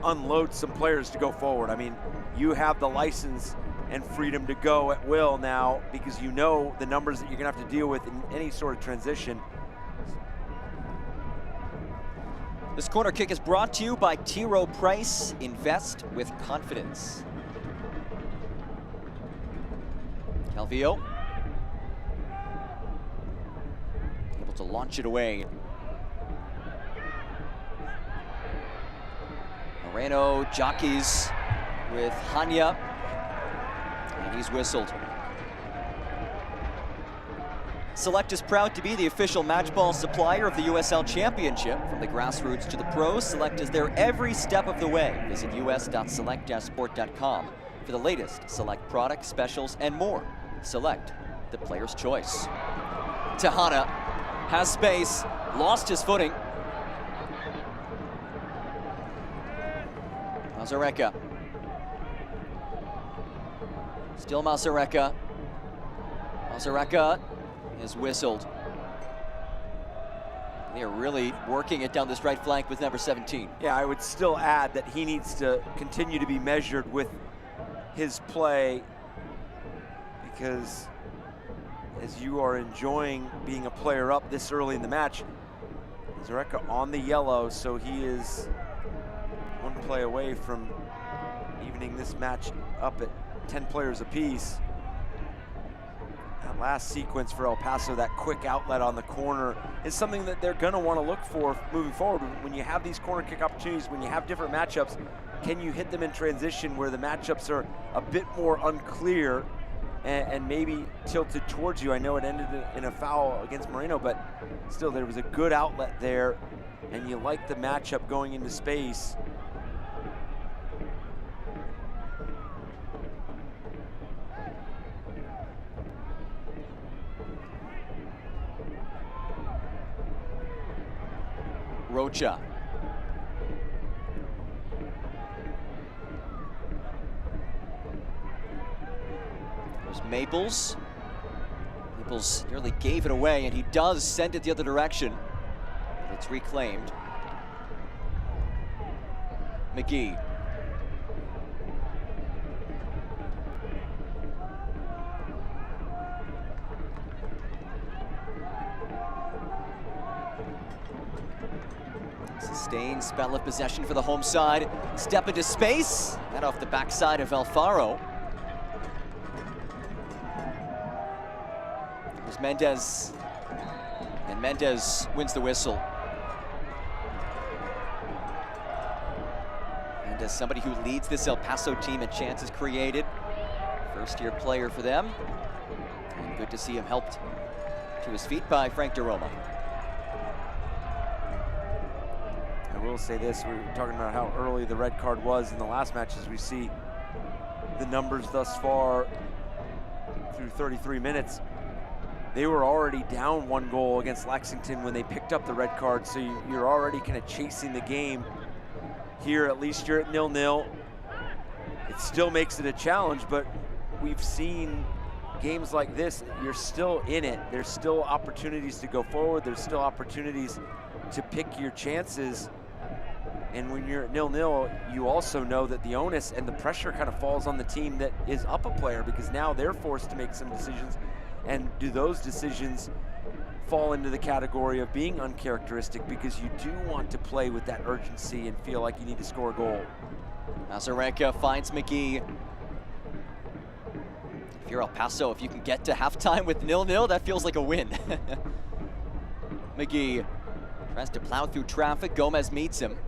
unload some players to go forward. I mean, you have the license and freedom to go at will now, because you know the numbers that you're gonna have to deal with in any sort of transition. This corner kick is brought to you by T. Rowe Price. Invest with confidence. Calvillo. Able to launch it away. Moreno jockeys with Hanya. And he's whistled. Select is proud to be the official match ball supplier of the USL Championship. From the grassroots to the pros, Select is there every step of the way. Visit us.select-sport.com for the latest Select products, specials, and more. Select, the player's choice. Tahana has space, lost his footing. Mazareka. Still Mazareka. Mazareka is whistled. They are really working it down this right flank with number 17. Yeah, I would still add that he needs to continue to be measured with his play, because as you are enjoying being a player up this early in the match, Zareka on the yellow, so he is one play away from evening this match up at 10 players apiece. That last sequence for El Paso, that quick outlet on the corner, is something that they're gonna wanna look for moving forward. When you have these corner kick opportunities, when you have different matchups, can you hit them in transition where the matchups are a bit more unclear and maybe tilted towards you? I know it ended in a foul against Moreno, but still there was a good outlet there, and you like the matchup going into space. Rocha. There's Maples. Maples nearly gave it away, and he does send it the other direction. But it's reclaimed. McGee. Sustained spell of possession for the home side. Step into space. And off the backside of Alfaro. There's Mendez. And Mendez wins the whistle. Mendez, somebody who leads this El Paso team in chances created. First-year player for them. And good to see him helped to his feet by Frank DeRoma. I will say this, we were talking about how early the red card was in the last match. As we see the numbers thus far through 33 minutes, they were already down 1 goal against Lexington when they picked up the red card, so you're already kind of chasing the game. Here, at least you're at 0-0. It still makes it a challenge, but we've seen games like this, you're still in it. There's still opportunities to go forward. There's still opportunities to pick your chances. And when you're at 0-0, you also know that the onus and the pressure kind of falls on the team that is up a player, because now they're forced to make some decisions. And do those decisions fall into the category of being uncharacteristic, because you do want to play with that urgency and feel like you need to score a goal. Mazarenka finds McGee. If you're El Paso, if you can get to halftime with 0-0, that feels like a win. McGee tries to plow through traffic. Gomez meets him.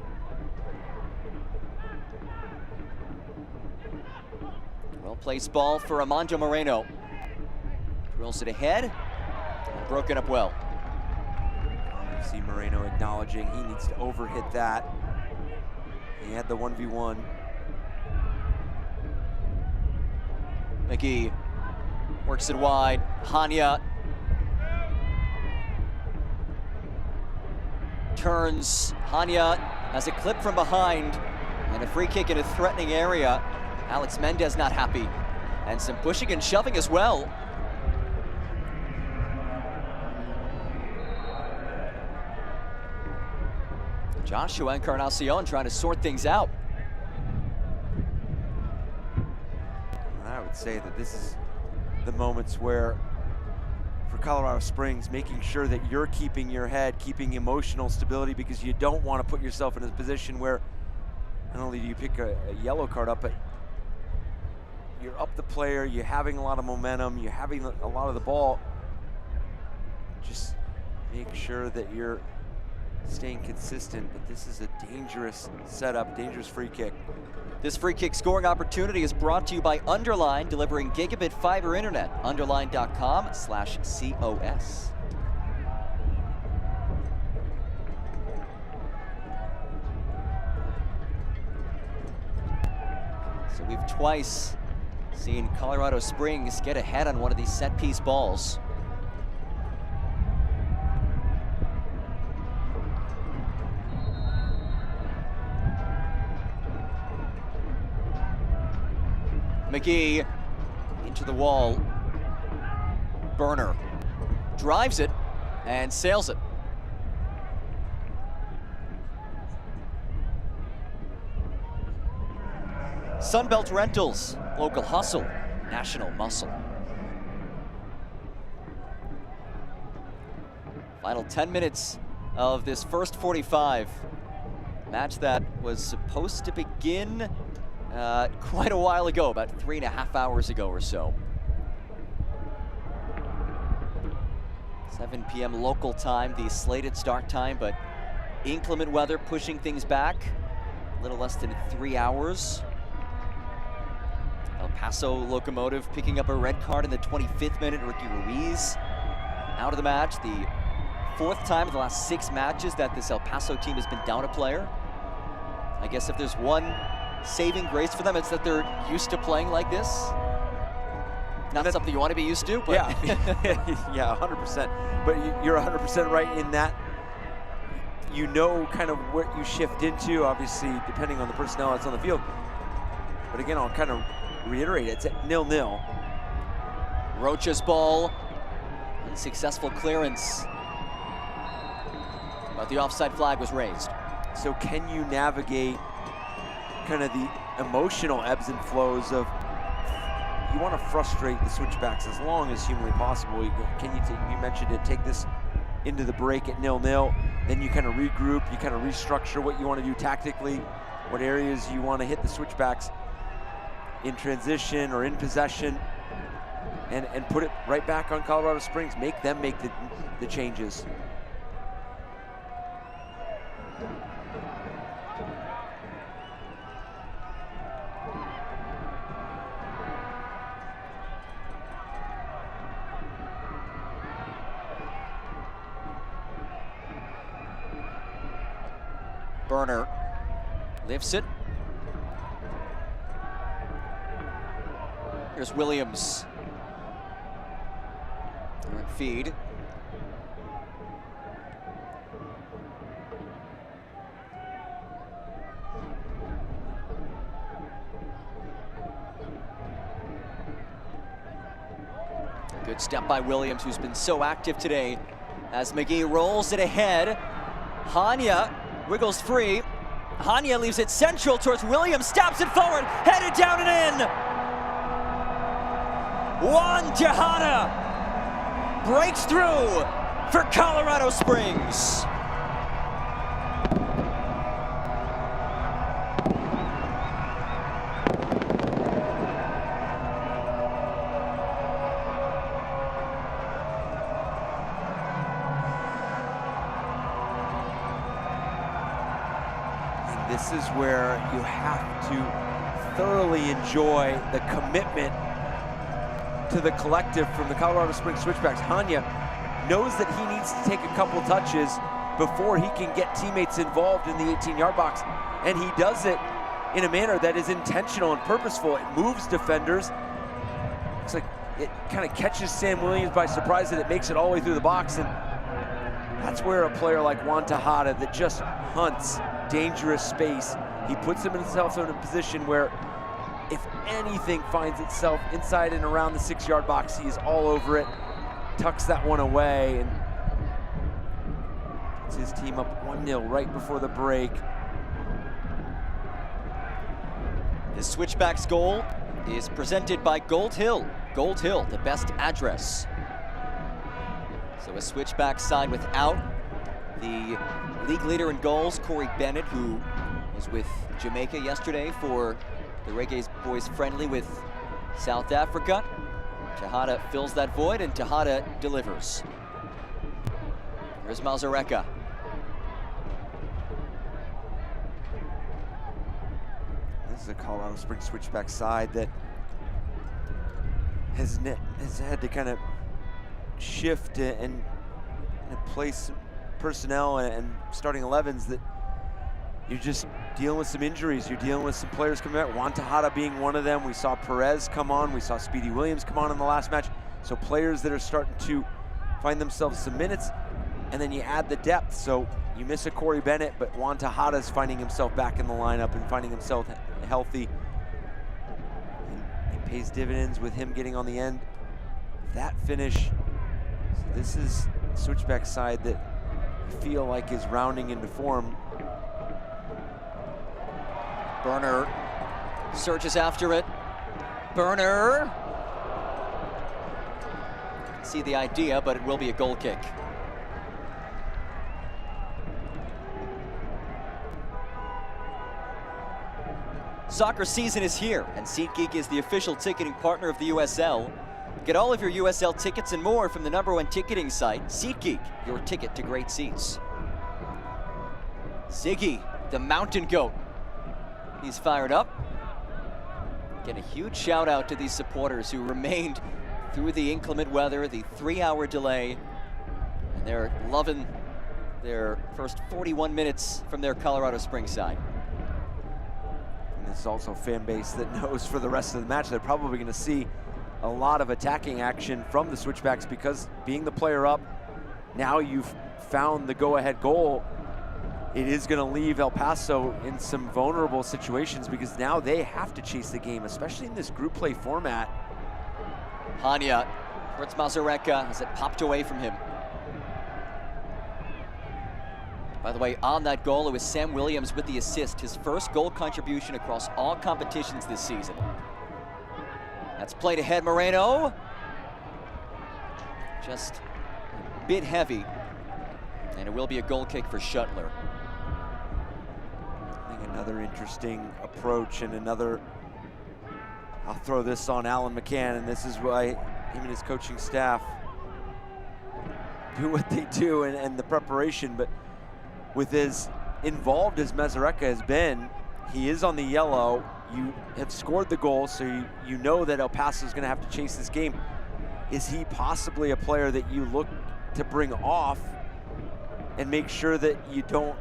Well-placed ball for Armando Moreno. Drills it ahead, and broken up well. You see Moreno acknowledging he needs to overhit that. He had the 1v1. McGee works it wide. Hanya turns. Hanya has a clip from behind. And a free kick in a threatening area. Alex Mendez not happy. And some pushing and shoving as well. Joshua Encarnacion trying to sort things out. I would say that this is the moments where, for Colorado Springs, making sure that you're keeping your head, keeping emotional stability, because you don't want to put yourself in a position where not only do you pick a yellow card up, but you're up the player, you're having a lot of momentum, you're having a lot of the ball. Just make sure that you're staying consistent, but this is a dangerous setup, dangerous free kick. This free kick scoring opportunity is brought to you by Underline, delivering gigabit fiber internet. Underline.com/COS. So we've twice seen Colorado Springs get ahead on one of these set piece balls. McGee into the wall. Burner drives it and sails it. Sunbelt Rentals, local hustle, national muscle. Final 10 minutes of this first 45. Match that was supposed to begin quite a while ago, about 3.5 hours ago or so. 7 p.m. local time, the slated start time, but inclement weather pushing things back a little less than 3 hours. El Paso Locomotive picking up a red card in the 25th minute. Ricky Ruiz out of the match. The 4th time in the last 6 matches that this El Paso team has been down a player. I guess if there's one saving grace for them, it's that they're used to playing like this. Not something you want to be used to, but yeah, yeah, 100%. But you're 100% right in that. You know kind of what you shift into, obviously, depending on the personnel that's on the field. But again, I'll kind of reiterate, it's at 0-0. Rocha's ball, unsuccessful clearance. But the offside flag was raised. So can you navigate kind of the emotional ebbs and flows of, you want to frustrate the Switchbacks as long as humanly possible. You mentioned it, take this into the break at 0-0, then you kind of regroup, you kind of restructure what you want to do tactically, what areas you want to hit the Switchbacks in transition or in possession, and put it right back on Colorado Springs. Make them make the changes. Burner lifts it. Here's Williams. They're in feed. Good step by Williams, who's been so active today, as McGee rolls it ahead. Hanya wiggles free. Hanya leaves it central towards Williams, stabs it forward, headed down and in. Juan Tejada breaks through for Colorado Springs. This is where you have to thoroughly enjoy the commitment to the collective from the Colorado Springs Switchbacks. Hanya knows that he needs to take a couple touches before he can get teammates involved in the 18-yard box, and he does it in a manner that is intentional and purposeful. It moves defenders. Looks like it kind of catches Sam Williams by surprise, that it makes it all the way through the box, and that's where a player like Juan Tejada that just hunts dangerous space he puts himself in a position where if anything finds itself inside and around the 6-yard box, he is all over it, tucks that one away, and puts his team up 1-0 right before the break. The Switchbacks goal is presented by Gold Hill. Gold Hill, the best address. So a Switchback side without the league leader in goals, Corey Bennett, who was with Jamaica yesterday for the Reggae Boys friendly with South Africa. Tejada fills that void, and Tejada delivers. Here's Mazareka. This is a Colorado Springs Switchback side that has had to kind of shift and place personnel and starting 11s that you're just dealing with some injuries. You're dealing with some players coming out. Juan Tejada being one of them. We saw Perez come on. We saw Speedy Williams come on in the last match. So players that are starting to find themselves some minutes, and then you add the depth. So you miss a Corey Bennett, but Juan Tejada's finding himself back in the lineup and finding himself healthy. And it pays dividends with him getting on the end. That finish. So this is a Switchback side that I feel like is rounding into form. Burner surges after it. Burner. See the idea, but it will be a goal kick. Soccer season is here, and SeatGeek is the official ticketing partner of the USL. Get all of your USL tickets and more from the #1 ticketing site, SeatGeek, your ticket to great seats. Ziggy, the mountain goat. He's fired up. Get a huge shout out to these supporters who remained through the inclement weather, the 3-hour delay, and they're loving their first 41 minutes from their Colorado Springs side. And this is also a fan base that knows for the rest of the match they're probably going to see a lot of attacking action from the Switchbacks, because being the player up, now you've found the go-ahead goal. It is going to leave El Paso in some vulnerable situations, because now they have to chase the game, especially in this group play format. Hanya towards Mazareka as it popped away from him. By the way, on that goal, it was Sam Williams with the assist, his first goal contribution across all competitions this season. That's played ahead, Moreno. Just a bit heavy, and it will be a goal kick for Shuttler. I think another interesting approach, and another, I'll throw this on Alan McCann, and this is why him and his coaching staff do what they do and the preparation. But with as involved as Mazareka has been, he is on the yellow. You have scored the goal, so you know that El Paso is going to have to chase this game. Is he possibly a player that you look to bring off and make sure that you don't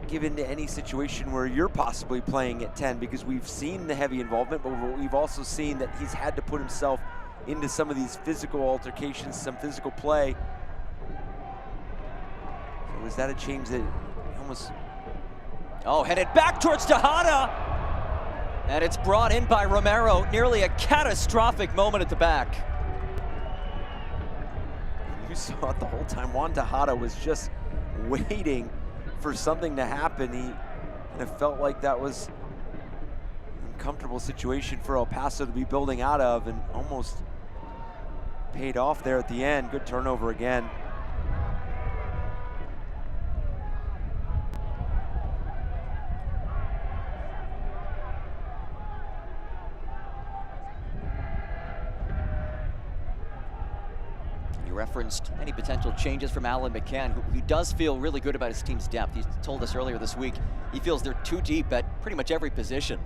give into any situation where you're possibly playing at 10? Because we've seen the heavy involvement, but we've also seen that he's had to put himself into some of these physical altercations, some physical play. So was that a change that almost... Oh, headed back towards Tejada. And it's brought in by Romero. Nearly a catastrophic moment at the back. You saw it the whole time. Juan Tejada was just waiting for something to happen. He kind of felt like that was an uncomfortable situation for El Paso to be building out of, and almost paid off there at the end. Good turnover again. You referenced any potential changes from Alan McCann, who does feel really good about his team's depth. He told us earlier this week he feels they're too deep at pretty much every position.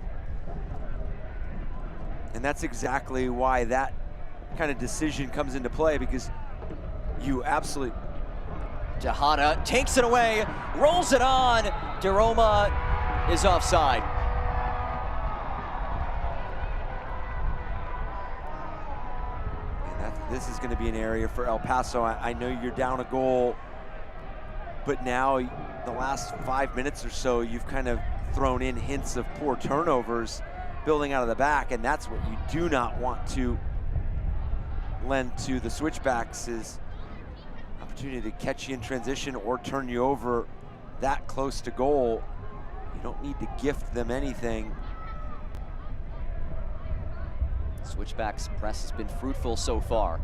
And that's exactly why that kind of decision comes into play, because you absolutely... Tejada takes it away, rolls it on. DeRoma is offside. This is going to be an area for El Paso. I know you're down a goal, but now the last 5 minutes or so, you've kind of thrown in hints of poor turnovers building out of the back, and that's what you do not want to lend to the Switchbacks, is opportunity to catch you in transition or turn you over that close to goal. You don't need to gift them anything. Switchbacks press has been fruitful so far.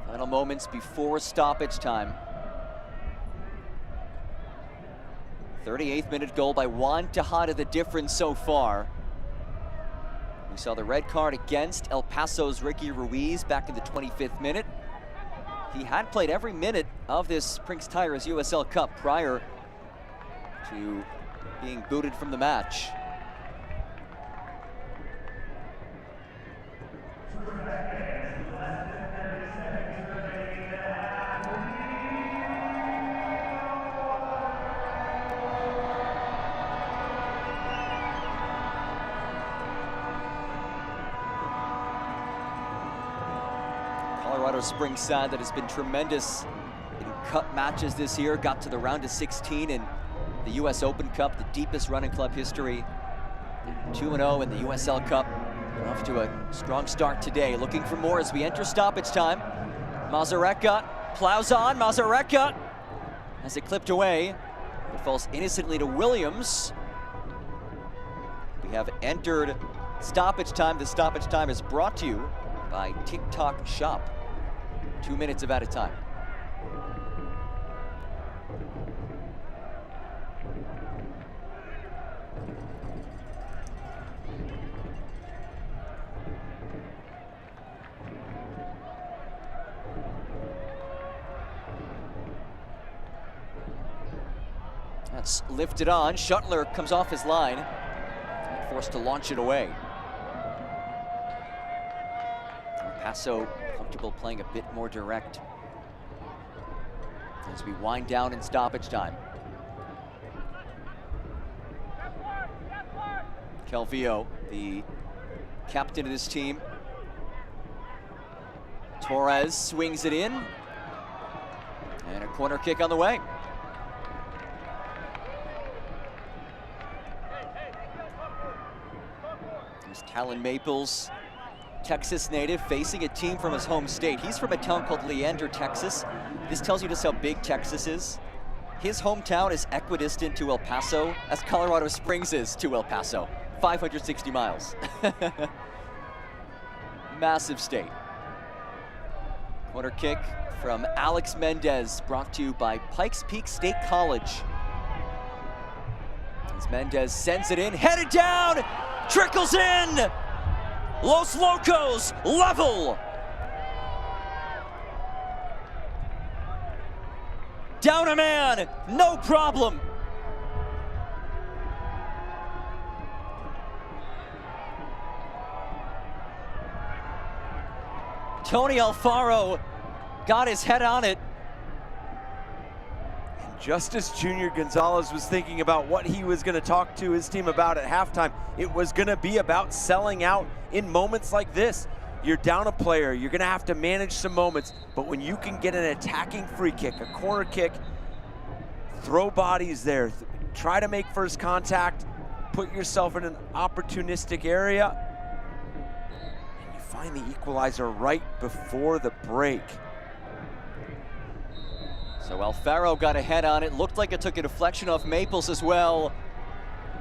Final moments before stoppage time. 38th minute goal by Juan Tejada, the difference so far. We saw the red card against El Paso's Ricky Ruiz back in the 25th minute. He had played every minute of this Prinx Tires USL Cup prior to being booted from the match. Colorado Springs side that has been tremendous in cup matches this year, got to the round of 16 in the US Open Cup, the deepest run in club history. 2-0 in the USL Cup. Off to a strong start today. Looking for more as we enter stoppage time. Mazareka plows on. Mazareka has it clipped away. It falls innocently to Williams. We have entered stoppage time. The stoppage time is brought to you by TikTok Shop. 2 minutes of added time. That's lifted on. Shuttler comes off his line and forced to launch it away. Paso comfortable playing a bit more direct as we wind down in stoppage time. Calvillo, the captain of this team. Torres swings it in, and a corner kick on the way. There's Talon Maples, Texas native, facing a team from his home state. He's from a town called Leander, Texas. This tells you just how big Texas is. His hometown is equidistant to El Paso, as Colorado Springs is to El Paso. 560 miles. Massive state. Corner kick from Alex Mendez, brought to you by Pikes Peak State College. As Mendez sends it in, headed down, trickles in! Los Locos level. Down a man, no problem. Tony Alfaro got his head on it. Just as Junior Gonzalez was thinking about what he was going to talk to his team about at halftime, it was going to be about selling out in moments like this. You're down a player, you're going to have to manage some moments, but when you can get an attacking free kick, a corner kick, throw bodies there, try to make first contact, put yourself in an opportunistic area, and you find the equalizer right before the break. So Alfaro got a head on it. Looked like it took a deflection off Maples as well.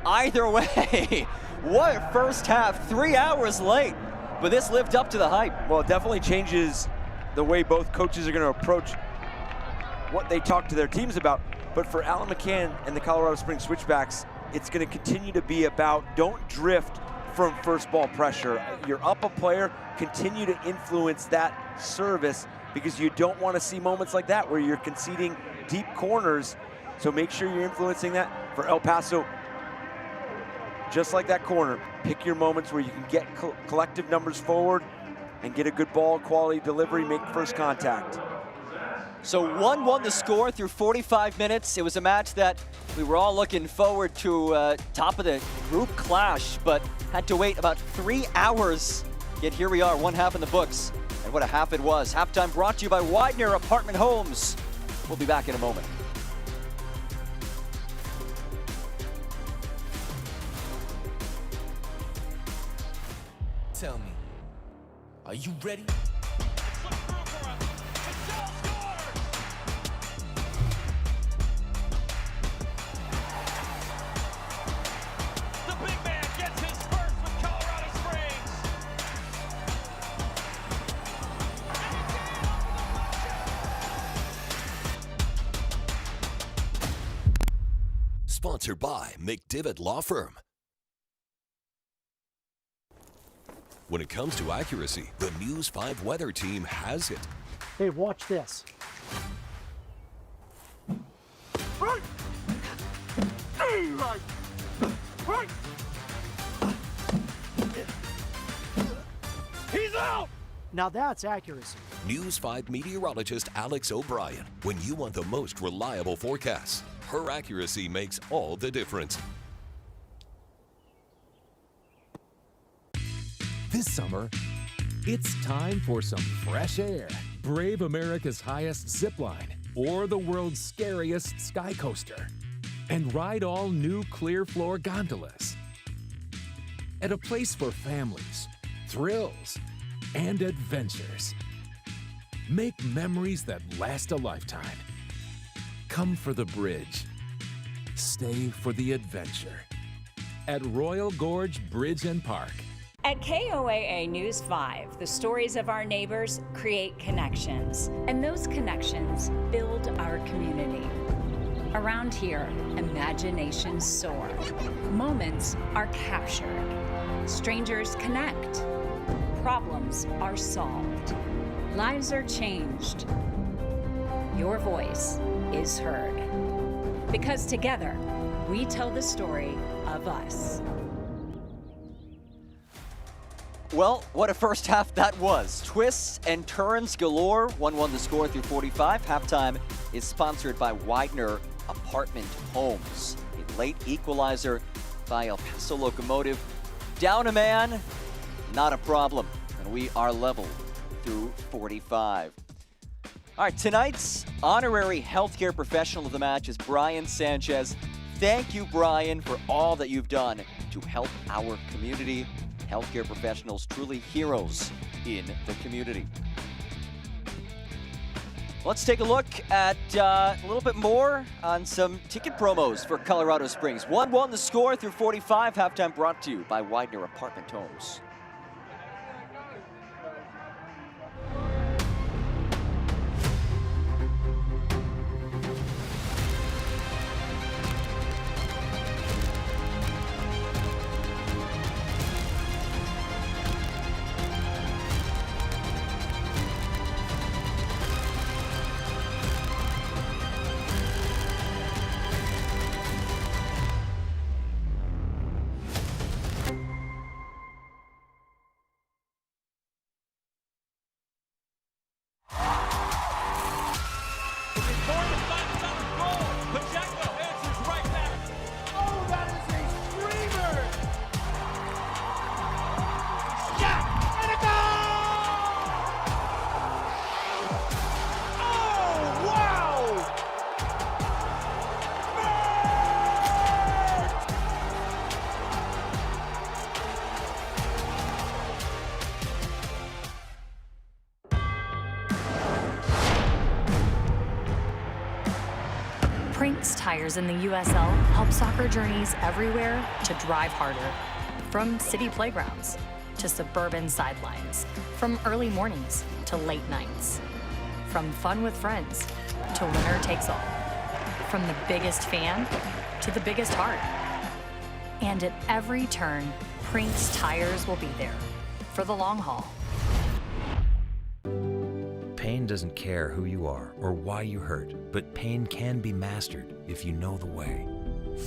Either way, what a first half, 3 hours late, but this lived up to the hype. Well, it definitely changes the way both coaches are going to approach what they talk to their teams about. But for Alan McCann and the Colorado Springs Switchbacks, it's going to continue to be about don't drift from first ball pressure. You're up a player, continue to influence that service, because you don't want to see moments like that where you're conceding deep corners. So make sure you're influencing that. For El Paso, just like that corner, pick your moments where you can get collective numbers forward and get a good ball quality delivery, make first contact. So 1-1 the score through 45 minutes. It was a match that we were all looking forward to, top of the group clash, but had to wait about 3 hours. Yet here we are, one half in the books. And what a half it was. Halftime brought to you by Widener Apartment Homes. We'll be back in a moment. Are you ready? Slipped through for him. Michelle scores! The big man gets his first with Colorado Springs. Sponsored by McDivitt Law Firm. When it comes to accuracy, the News 5 weather team has it. Hey, watch this. He's out! Now that's accuracy. News 5 meteorologist Alex O'Brien. When you want the most reliable forecasts, her accuracy makes all the difference. This summer, it's time for some fresh air. Brave America's highest zip line or the world's scariest sky coaster. And ride all new clear floor gondolas. At a place for families, thrills, and adventures. Make memories that last a lifetime. Come for the bridge. Stay for the adventure. At Royal Gorge Bridge and Park. At KOAA News 5, the stories of our neighbors create connections, and those connections build our community. Around here, imaginations soar. Moments are captured. Strangers connect. Problems are solved. Lives are changed. Your voice is heard. Because together, we tell the story of us. Well, what a first half that was. Twists and turns galore. 1-1 the score through 45. Halftime is sponsored by Widener Apartment Homes. A late equalizer by El Paso Locomotive. Down a man, not a problem. And we are level through 45. All right, tonight's honorary healthcare professional of the match is Brian Sanchez. Thank you, Brian, for all that you've done to help our community. Healthcare professionals, truly heroes in the community. Let's take a look at a little bit more on some ticket promos for Colorado Springs. 1-1 the score through 45. Halftime brought to you by Widener Apartment Homes. Prinx tires in the USL help soccer journeys everywhere to drive harder. From city playgrounds to suburban sidelines, from early mornings to late nights, from fun with friends to winner takes all, from the biggest fan to the biggest heart. And at every turn, Prinx tires will be there for the long haul. Pain doesn't care who you are or why you hurt, but pain can be mastered if you know the way.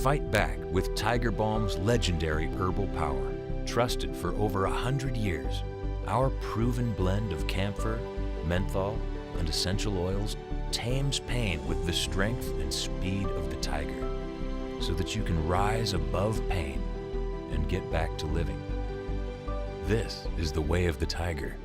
Fight back with Tiger Balm's legendary herbal power. Trusted for over 100 years, our proven blend of camphor, menthol, and essential oils tames pain with the strength and speed of the tiger, so that you can rise above pain and get back to living. This is the way of the tiger.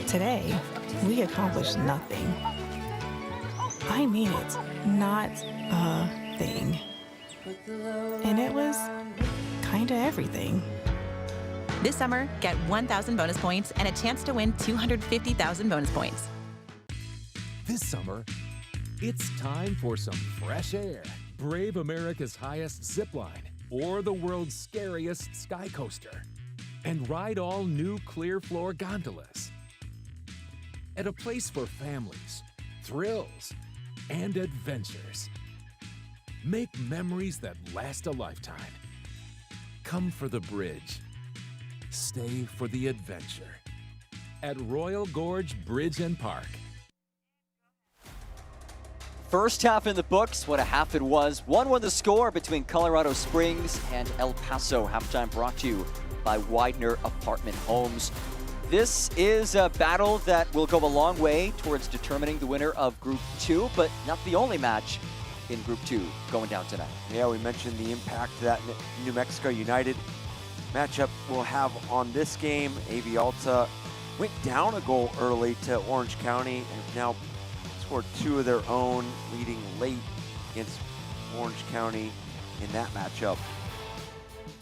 Today, we accomplished nothing. I mean it, not a thing. And it was kinda everything. This summer, get 1,000 bonus points and a chance to win 250,000 bonus points. This summer, it's time for some fresh air. Brave America's highest zip line or the world's scariest sky coaster. And ride all new clear floor gondolas. At a place for families, thrills, and adventures. Make memories that last a lifetime. Come for the bridge. Stay for the adventure. At Royal Gorge Bridge and Park. First half in the books, what a half it was. 1-1 the score between Colorado Springs and El Paso. Halftime brought to you by Widener Apartment Homes. This is a battle that will go a long way towards determining the winner of Group 2, but not the only match in Group 2 going down tonight. Yeah, we mentioned the impact that New Mexico United matchup will have on this game. AV Alta went down a goal early to Orange County and have now scored 2 of their own, leading late against Orange County in that matchup.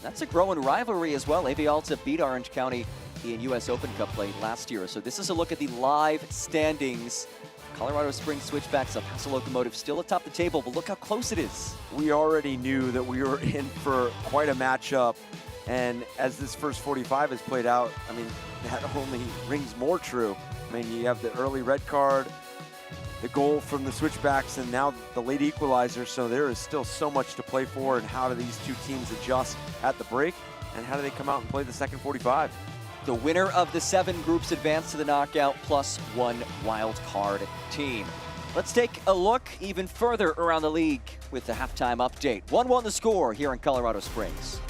That's a growing rivalry as well. AV Alta beat Orange County in US Open Cup play last year. So this is a look at the live standings. Colorado Springs Switchbacks, El Paso Locomotive still atop the table, but look how close it is. We already knew that we were in for quite a matchup. And as this first 45 has played out, I mean, that only rings more true. I mean, you have the early red card, the goal from the Switchbacks, and now the late equalizer. So there is still so much to play for. And how do these two teams adjust at the break? And how do they come out and play the second 45? The winner of the 7 groups advance to the knockout, plus 1 wild card team. Let's take a look even further around the league with the halftime update. 1-1 the score here in Colorado Springs.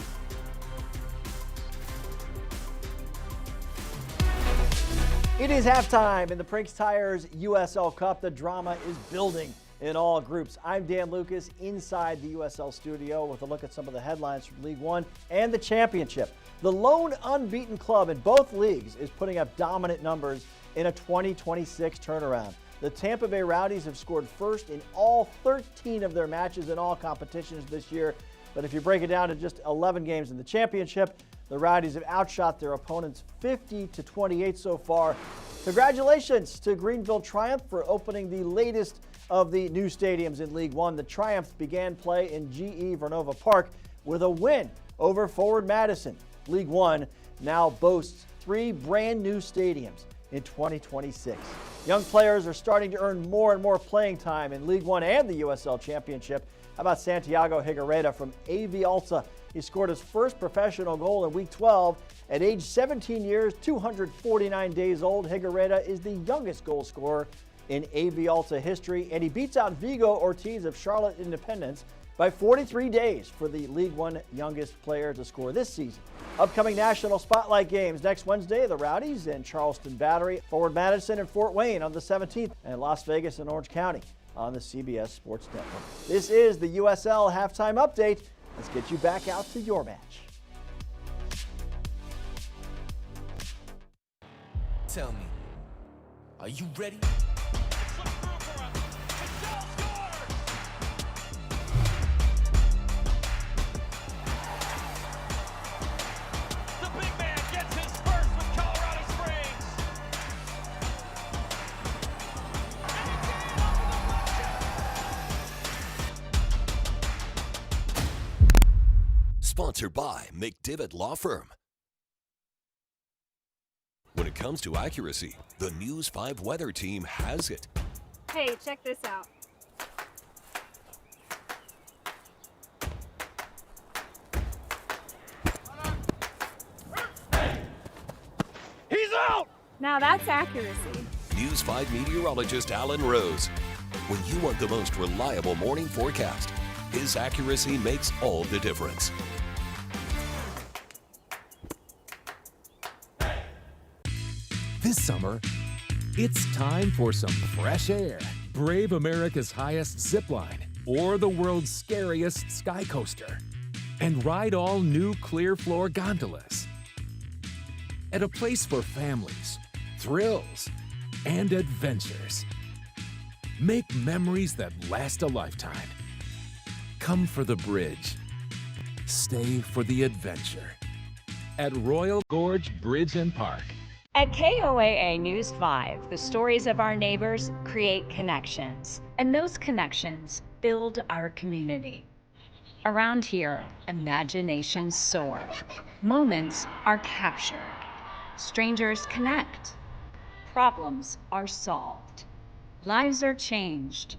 It is halftime in the Prinx Tires USL Cup. The drama is building in all groups. I'm Dan Lucas inside the USL studio with a look at some of the headlines from League One and the championship. The lone unbeaten club in both leagues is putting up dominant numbers in a 2026 turnaround. The Tampa Bay Rowdies have scored first in all 13 of their matches in all competitions this year. But if you break it down to just 11 games in the championship, the Rowdies have outshot their opponents 50-28 so far. Congratulations to Greenville Triumph for opening the latest of the new stadiums in League One. The Triumph began play in GE Vernova Park with a win over Forward Madison. League One now boasts 3 brand new stadiums in 2026. Young players are starting to earn more and more playing time in League One and the USL Championship. How about Santiago Higuereta from AV Alta? He scored his first professional goal in Week 12. At age 17 years, 249 days old, Higuereta is the youngest goal scorer in AV Alta history, and he beats out Vigo Ortiz of Charlotte Independence by 43 days for the League One youngest player to score this season. Upcoming national spotlight games next Wednesday, the Rowdies and Charleston Battery, Forward Madison and Fort Wayne on the 17th, and Las Vegas and Orange County on the CBS Sports Network. This is the USL halftime update. Let's get you back out to your match. Tell me, are you ready? Sponsored by McDivitt Law Firm. When it comes to accuracy, the News 5 weather team has it. Hey, check this out. He's out! Now that's accuracy. News 5 meteorologist Alan Rose. When you want the most reliable morning forecast, his accuracy makes all the difference. This summer, it's time for some fresh air. Brave America's highest zip line or the world's scariest sky coaster. And ride all new clear floor gondolas. At a place for families, thrills, and adventures. Make memories that last a lifetime. Come for the bridge. Stay for the adventure. At Royal Gorge Bridge and Park. At KOAA News 5, the stories of our neighbors create connections, and those connections build our community. Around here, imaginations soar. Moments are captured. Strangers connect. Problems are solved. Lives are changed.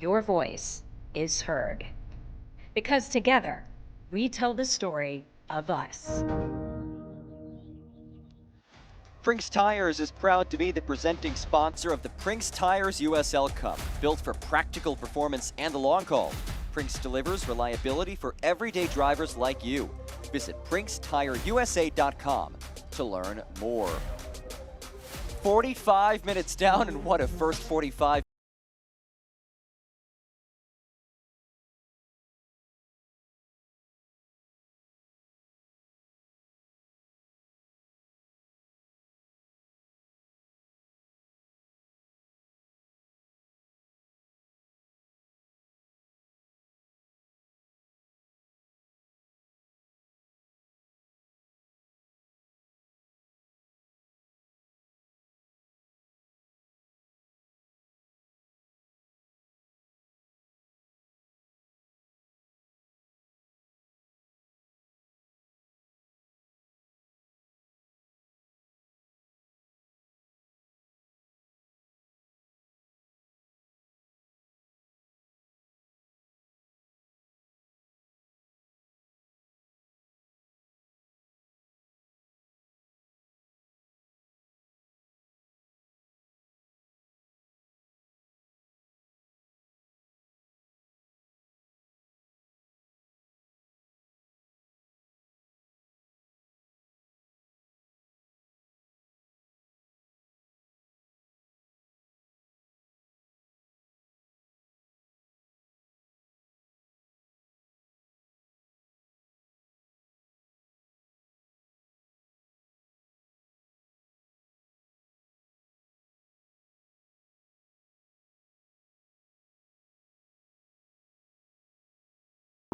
Your voice is heard. Because together, we tell the story of us. Prinx Tires is proud to be the presenting sponsor of the Prinx Tires USL Cup. Built for practical performance and the long haul, Prinx delivers reliability for everyday drivers like you. Visit PrinxTireUSA.com to learn more. 45 minutes down, and what a first 45.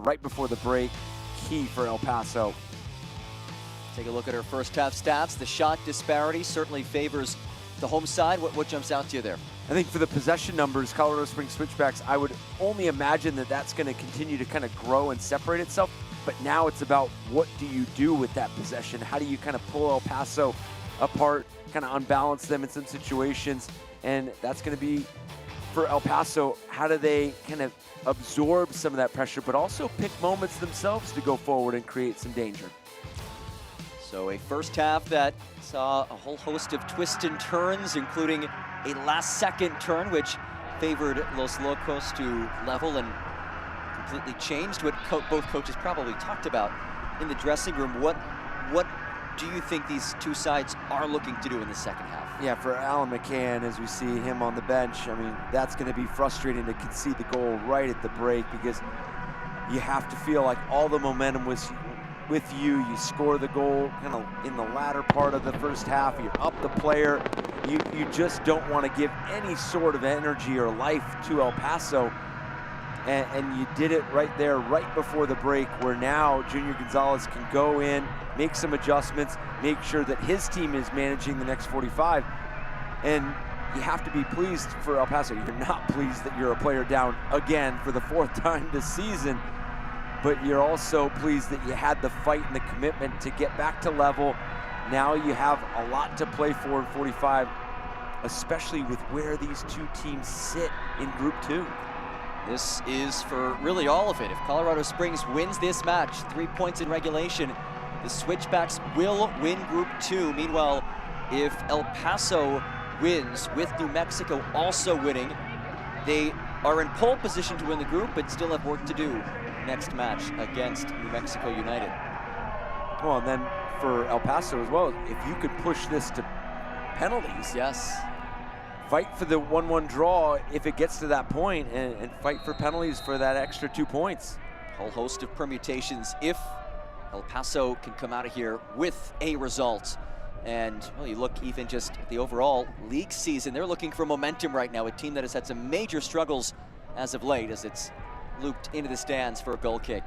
Right before the break, key for El Paso. Take a look at our first half stats. The shot disparity certainly favors the home side. What jumps out to you there? I think for the possession numbers, Colorado Springs Switchbacks, I would only imagine that that's going to continue to kind of grow and separate itself. But now it's about what do you do with that possession? How do you kind of pull El Paso apart, kind of unbalance them in some situations? And that's going to be for El Paso, how do they kind of absorb some of that pressure, but also pick moments themselves to go forward and create some danger? So a first half that saw a whole host of twists and turns, including a last-second turn, which favored Los Locos to level and completely changed what both coaches probably talked about in the dressing room. What do you think these two sides are looking to do in the second half? Yeah, for Alan McCann, as we see him on the bench, I mean, that's going to be frustrating to concede the goal right at the break, because you have to feel like all the momentum was with you. You score the goal kind of in the latter part of the first half. You're up the player. You just don't want to give any sort of energy or life to El Paso. And you did it right there, right before the break, where now Junior Gonzalez can go in, make some adjustments, make sure that his team is managing the next 45. And you have to be pleased for El Paso. You're not pleased that you're a player down again for the 4th time this season, but you're also pleased that you had the fight and the commitment to get back to level. Now you have a lot to play for in 45, especially with where these two teams sit in Group 2. This is for really all of it. If Colorado Springs wins this match, 3 points in regulation, the Switchbacks will win Group 2. Meanwhile, if El Paso wins, with New Mexico also winning, they are in pole position to win the group, but still have work to do next match against New Mexico United. Well, and then for El Paso as well, if you could push this to penalties. Yes. Fight for the 1-1 draw if it gets to that point, and fight for penalties for that extra 2 points. Whole host of permutations if El Paso can come out of here with a result And well, you look even just at the overall league season, they're looking for momentum right now, a team that has had some major struggles as of late as it's looped into the stands for a goal kick.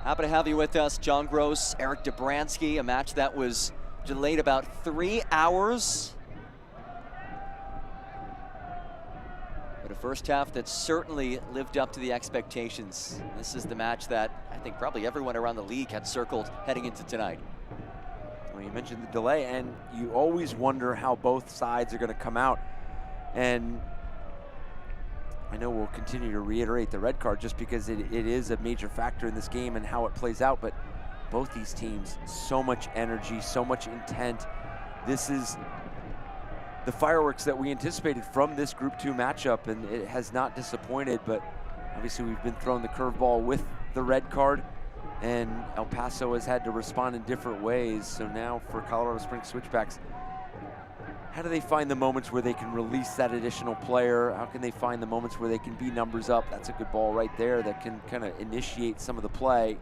Happy to have you with us, John Gross, Eric Dobransky, a match that was delayed about 3 hours. But a first half that certainly lived up to the expectations. This is the match that I think probably everyone around the league had circled heading into tonight. Well, you mentioned the delay, and you always wonder how both sides are going to come out. And I know we'll continue to reiterate the red card just because it is a major factor in this game and how it plays out, but both these teams, so much energy, so much intent. This is the fireworks that we anticipated from this Group 2 matchup, and it has not disappointed, but obviously we've been thrown the curveball with the red card, and El Paso has had to respond in different ways. So now for Colorado Springs Switchbacks, how do they find the moments where they can release that additional player? How can they find the moments where they can be numbers up? That's a good ball right there that can kind of initiate some of the play.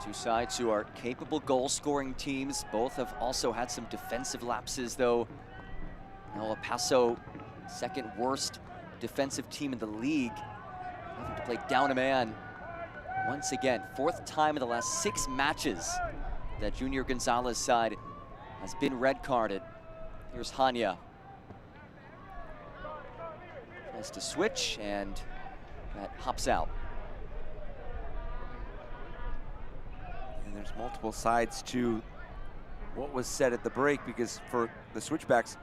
Two sides who are capable goal-scoring teams. Both have also had some defensive lapses, though. Now El Paso, second worst defensive team in the league, having to play down a man once again. Fourth time in the last 6 matches that Junior Gonzalez side has been red carded. Here's Hanya. Tries to switch, and that hops out. And there's multiple sides to what was said at the break, because for the Switchbacks,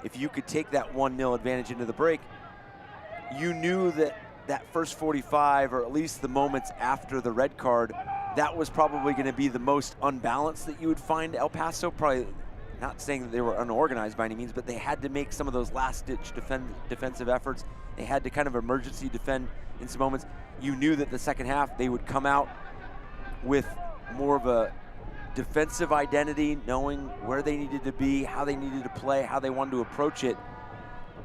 if you could take that 1-0 advantage into the break, you knew that that first 45, or at least the moments after the red card, that was probably going to be the most unbalanced that you would find El Paso. Probably not saying that they were unorganized by any means, but they had to make some of those last-ditch defensive efforts. They had to kind of emergency defend in some moments. You knew that the second half they would come out with more of a defensive identity, knowing where they needed to be, how they needed to play, how they wanted to approach it.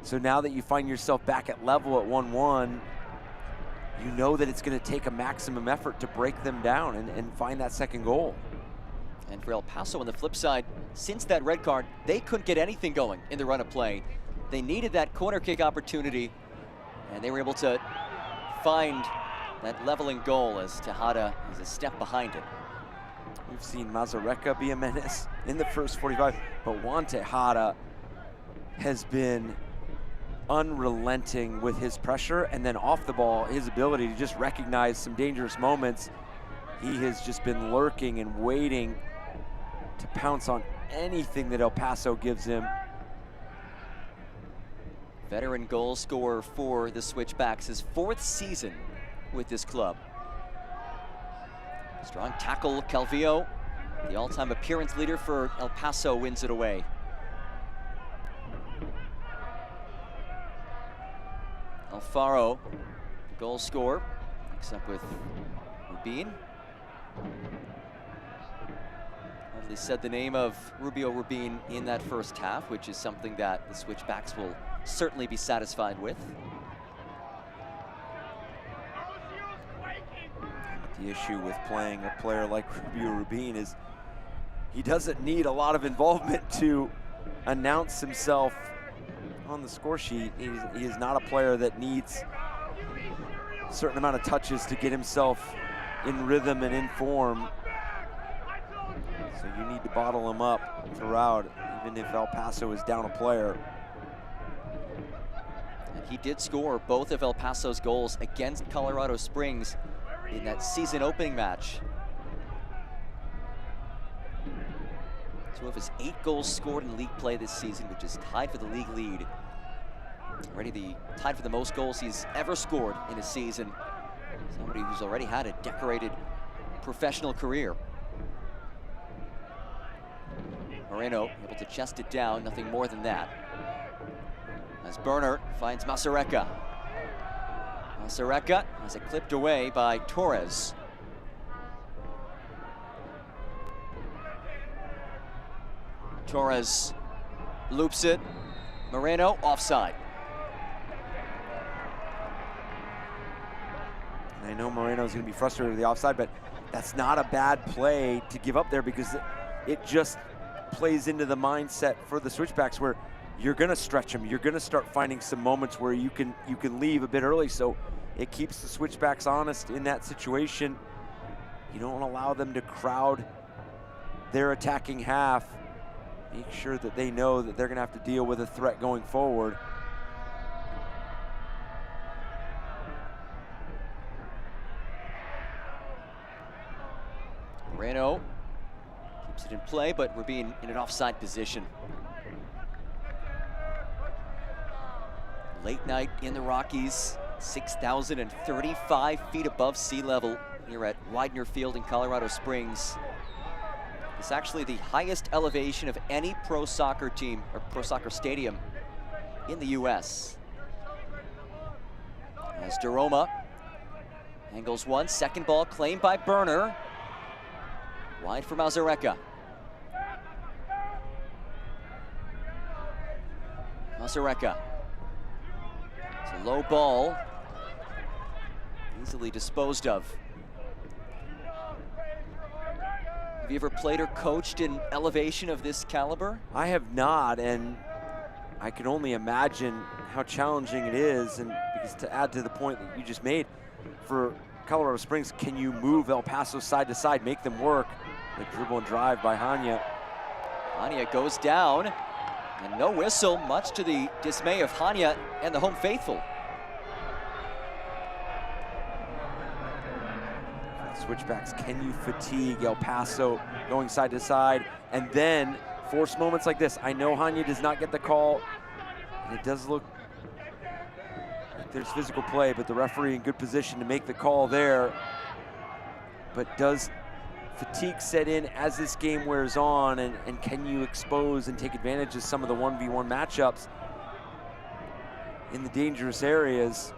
So now that you find yourself back at level at 1-1, you know that it's going to take a maximum effort to break them down and find that second goal. And for El Paso on the flip side, since that red card, they couldn't get anything going in the run of play. They needed that corner kick opportunity, and they were able to find that leveling goal as Tejada is a step behind it. We've seen Mazareka be a menace in the first 45, but Juan Tejada has been unrelenting with his pressure, and then off the ball, his ability to just recognize some dangerous moments. He has just been lurking and waiting to pounce on anything that El Paso gives him. Veteran goal scorer for the Switchbacks, his 4th season with this club. Strong tackle, Calvillo, the all-time appearance leader for El Paso, wins it away. Alfaro, the goal scorer, picks up with Rubin. Hardly said the name of Rubio Rubin in that first half, which is something that the Switchbacks will certainly be satisfied with. The issue with playing a player like Rubio Rubin is he doesn't need a lot of involvement to announce himself on the score sheet. He is not a player that needs a certain amount of touches to get himself in rhythm and in form. So you need to bottle him up throughout, even if El Paso is down a player. And he did score both of El Paso's goals against Colorado Springs in that season opening match. 2 of his 8 goals scored in league play this season, which is tied for the league lead. Already tied for the most goals he's ever scored in a season. Somebody who's already had a decorated professional career. Moreno able to chest it down, nothing more than that. As Berner finds Mazareka. Mazareka has it clipped away by Torres. Torres loops it. Moreno offside. And I know Moreno's going to be frustrated with the offside, but that's not a bad play to give up there, because it just plays into the mindset for the Switchbacks where you're gonna stretch them. You're gonna start finding some moments where you can leave a bit early, so it keeps the Switchbacks honest in that situation. You don't want to allow them to crowd their attacking half. Make sure that they know that they're gonna have to deal with a threat going forward. Moreno keeps it in play, but we're being in an offside position. Late night in the Rockies, 6,035 feet above sea level here at Widener Field in Colorado Springs. It's actually the highest elevation of any pro soccer team or pro soccer stadium in the US. As Deroma angles one, second ball claimed by Burner. Wide for Mazareka. Mazareka. It's a low ball, easily disposed of. Have you ever played or coached in elevation of this caliber? I have not, and I can only imagine how challenging it is. And because to add to the point that you just made, for Colorado Springs, can you move El Paso side to side, make them work? The dribble and drive by Hanya. Hanya goes down, and no whistle, much to the dismay of Hanya and the home faithful. Switchbacks, can you fatigue El Paso going side to side and then force moments like this? I know Hanya does not get the call, and it does look like there's physical play, but the referee in good position to make the call there. But does fatigue set in as this game wears on, and can you expose and take advantage of some of the 1v1 matchups in the dangerous areas?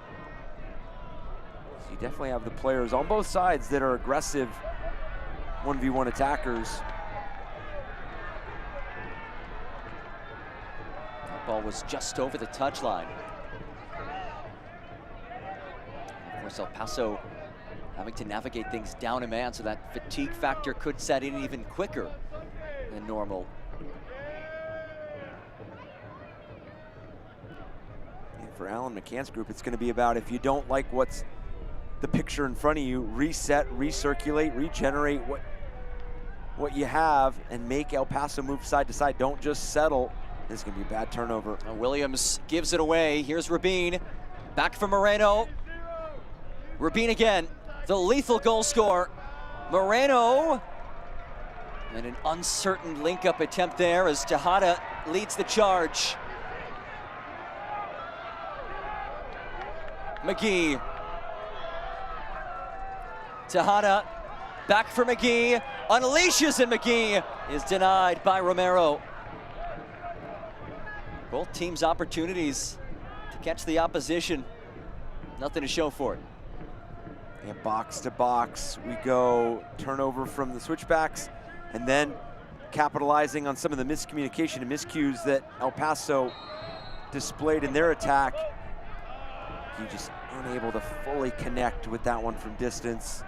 So you definitely have the players on both sides that are aggressive 1v1 attackers. That ball was just over the touchline. Of course, El Paso having to navigate things down a man, so that fatigue factor could set in even quicker than normal. And for Alan McCann's group, it's going to be about, if you don't like what's the picture in front of you, reset, recirculate, regenerate what you have, and make El Paso move side to side. Don't just settle. This is going to be a bad turnover. Williams gives it away. Here's Rabin. Back from Moreno. Rabin again. The lethal goal scorer, Moreno. And an uncertain link-up attempt there as Tejada leads the charge. McGee. Tejada, back for McGee, unleashes, and McGee is denied by Romero. Both teams' opportunities to catch the opposition. Nothing to show for it. Yeah, box to box we go. Turnover from the Switchbacks, and then capitalizing on some of the miscommunication and miscues that El Paso displayed in their attack. You just unable to fully connect with that one from distance.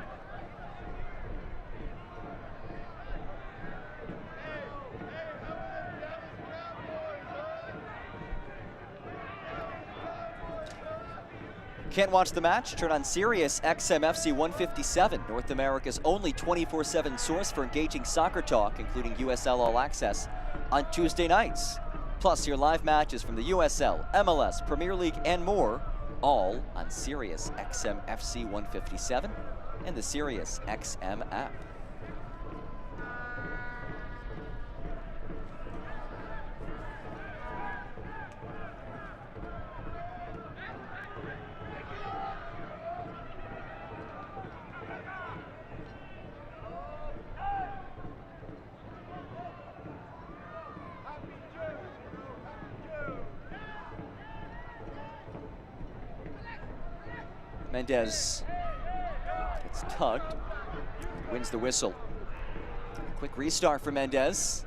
Can't watch the match? Turn on Sirius XM FC 157, North America's only 24/7 source for engaging soccer talk, including USL All Access, on Tuesday nights. Plus your live matches from the USL, MLS, Premier League, and more, all on Sirius XM FC 157 and the Sirius XM app. Mendez gets tugged, wins the whistle. A quick restart for Mendez.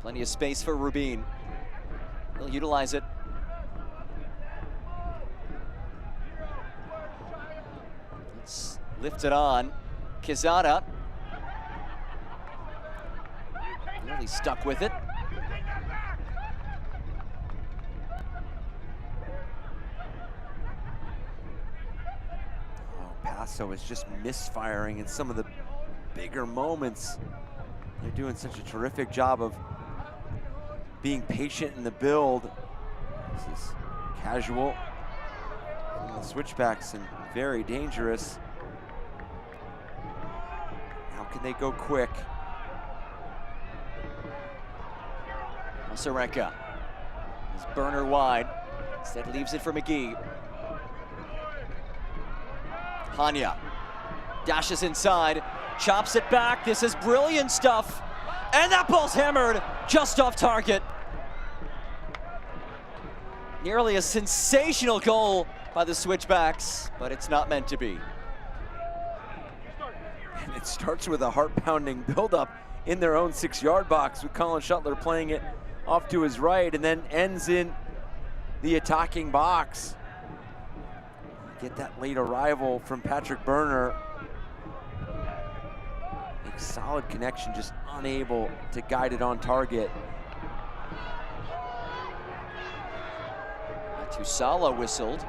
Plenty of space for Rubin. He'll utilize it. Let's lift it on. Quezada. Really stuck with it. Paso is just misfiring in some of the bigger moments. They're doing such a terrific job of being patient in the build. This is casual. And the switchbacks and very dangerous. How can they go quick? Masareka. His burner wide. Instead leaves it for McGee. Hanya dashes inside, chops it back. This is brilliant stuff. And that ball's hammered just off target. Nearly a sensational goal by the Switchbacks, but it's not meant to be. And it starts with a heart-pounding build-up in their own 6-yard box with Colin Shuttler playing it off to his right and then ends in the attacking box. Get that late arrival from Patrick Burner. A solid connection, just unable to guide it on target. Tusala whistled.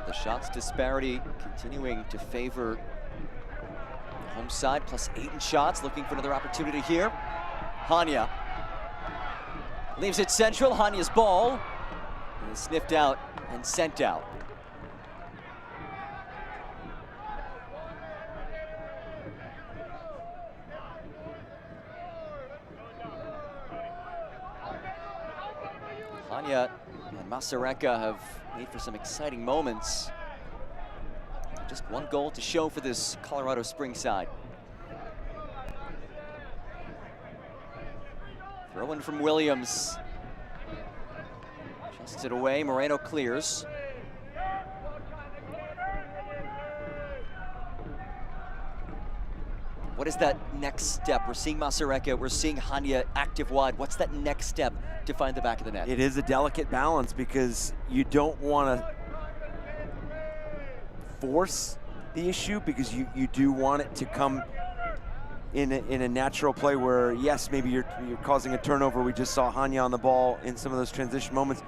The shots disparity continuing to favor the home side, plus 8 in shots, looking for another opportunity here. Hanya leaves it central. Hanya's ball is sniffed out and sent out. Hanya and Masareka have made for some exciting moments. Just one goal to show for this Colorado Springs side. Throw in from Williams. Justs it away, Moreno clears. What is that next step? We're seeing Masareka, we're seeing Hanya active wide. What's that next step to find the back of the net? It is a delicate balance because you don't want to force the issue, because you do want it to come in a natural play where, yes, maybe you're causing a turnover. We just saw Hanya on the ball in some of those transition moments,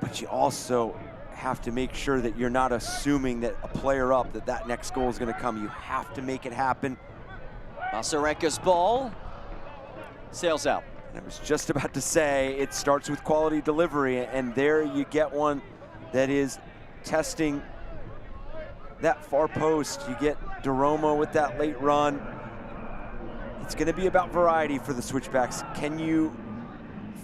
but you also have to make sure that you're not assuming that a player up, that next goal is going to come. You have to make it happen. Masareka's ball sails out. And I was just about to say, it starts with quality delivery, and there you get one that is testing that far post. You get DeRoma with that late run. It's going to be about variety for the Switchbacks. Can you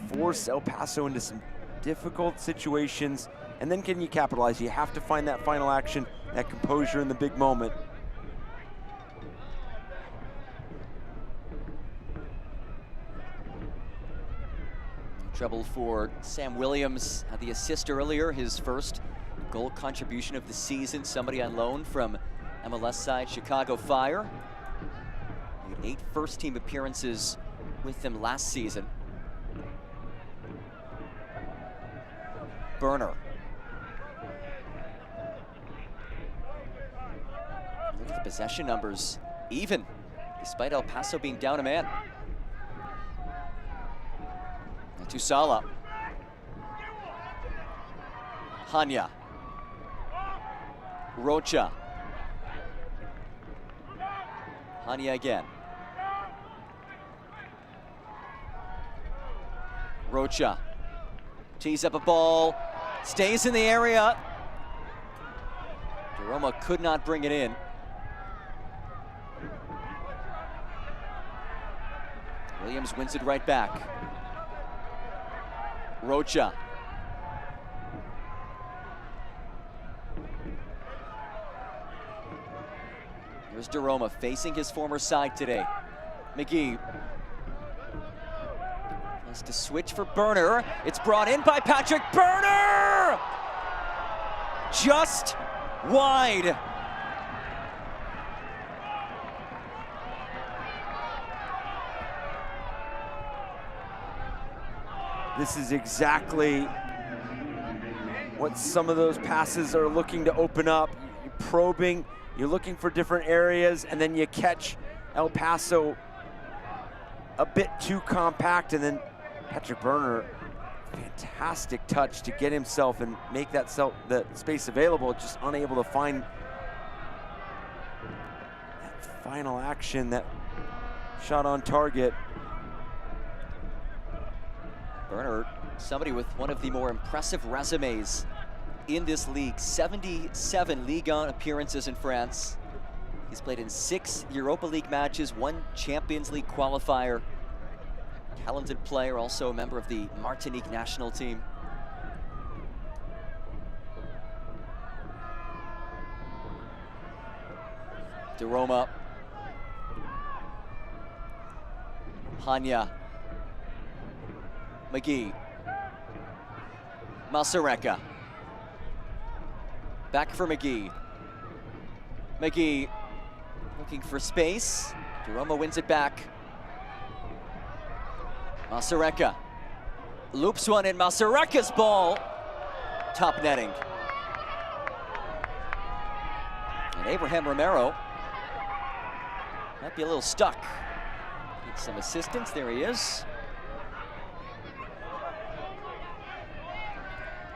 force El Paso into some difficult situations, and then can you capitalize? You have to find that final action, that composure in the big moment. Trouble for Sam Williams, had the assist earlier, his first goal contribution of the season. Somebody on loan from MLS side Chicago Fire. He had 8 first-team appearances with them last season. Burner. Look at the possession numbers, even, despite El Paso being down a man. Tusala. Hanya. Rocha. Hanya again. Rocha tees up a ball, stays in the area. DeRoma could not bring it in. Williams wins it right back. Rocha. Here's DeRoma facing his former side today. McGee. Has to switch for Burner. It's brought in by Patrick Burner! Just wide. This is exactly what some of those passes are looking to open up. You're probing, you're looking for different areas, and then you catch El Paso a bit too compact, and then Patrick Burner, fantastic touch to get himself and make that the space available, just unable to find that final action, that shot on target. Burner, somebody with one of the more impressive resumes in this league. 77 Ligue 1 appearances in France. He's played in 6 Europa League matches, 1 Champions League qualifier. Talented player, also a member of the Martinique national team. De Roma. Hanya. McGee. Masareka. Back for McGee. McGee looking for space. De Roma wins it back. Masareka loops one in. Masareka's ball. Top netting. And Abraham Romero might be a little stuck. Needs some assistance. There he is.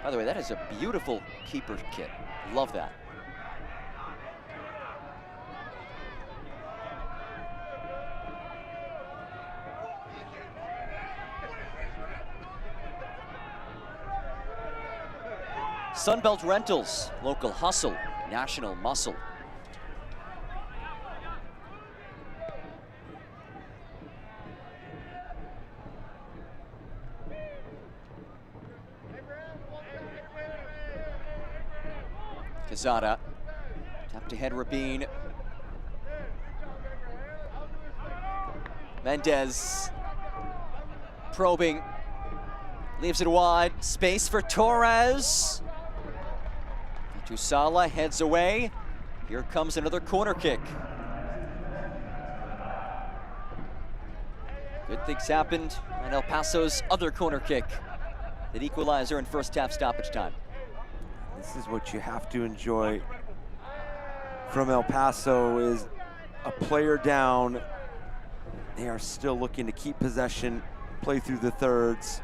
By the way, that is a beautiful keeper kit. Love that. Sunbelt Rentals, local hustle, national muscle. Quezada, tap to head Rabin. Mendez, probing, leaves it wide, space for Torres. Tusala heads away. Here comes another corner kick. Good things happened on El Paso's other corner kick. That equalizer in first half stoppage time. This is what you have to enjoy from El Paso, is a player down. They are still looking to keep possession, play through the thirds.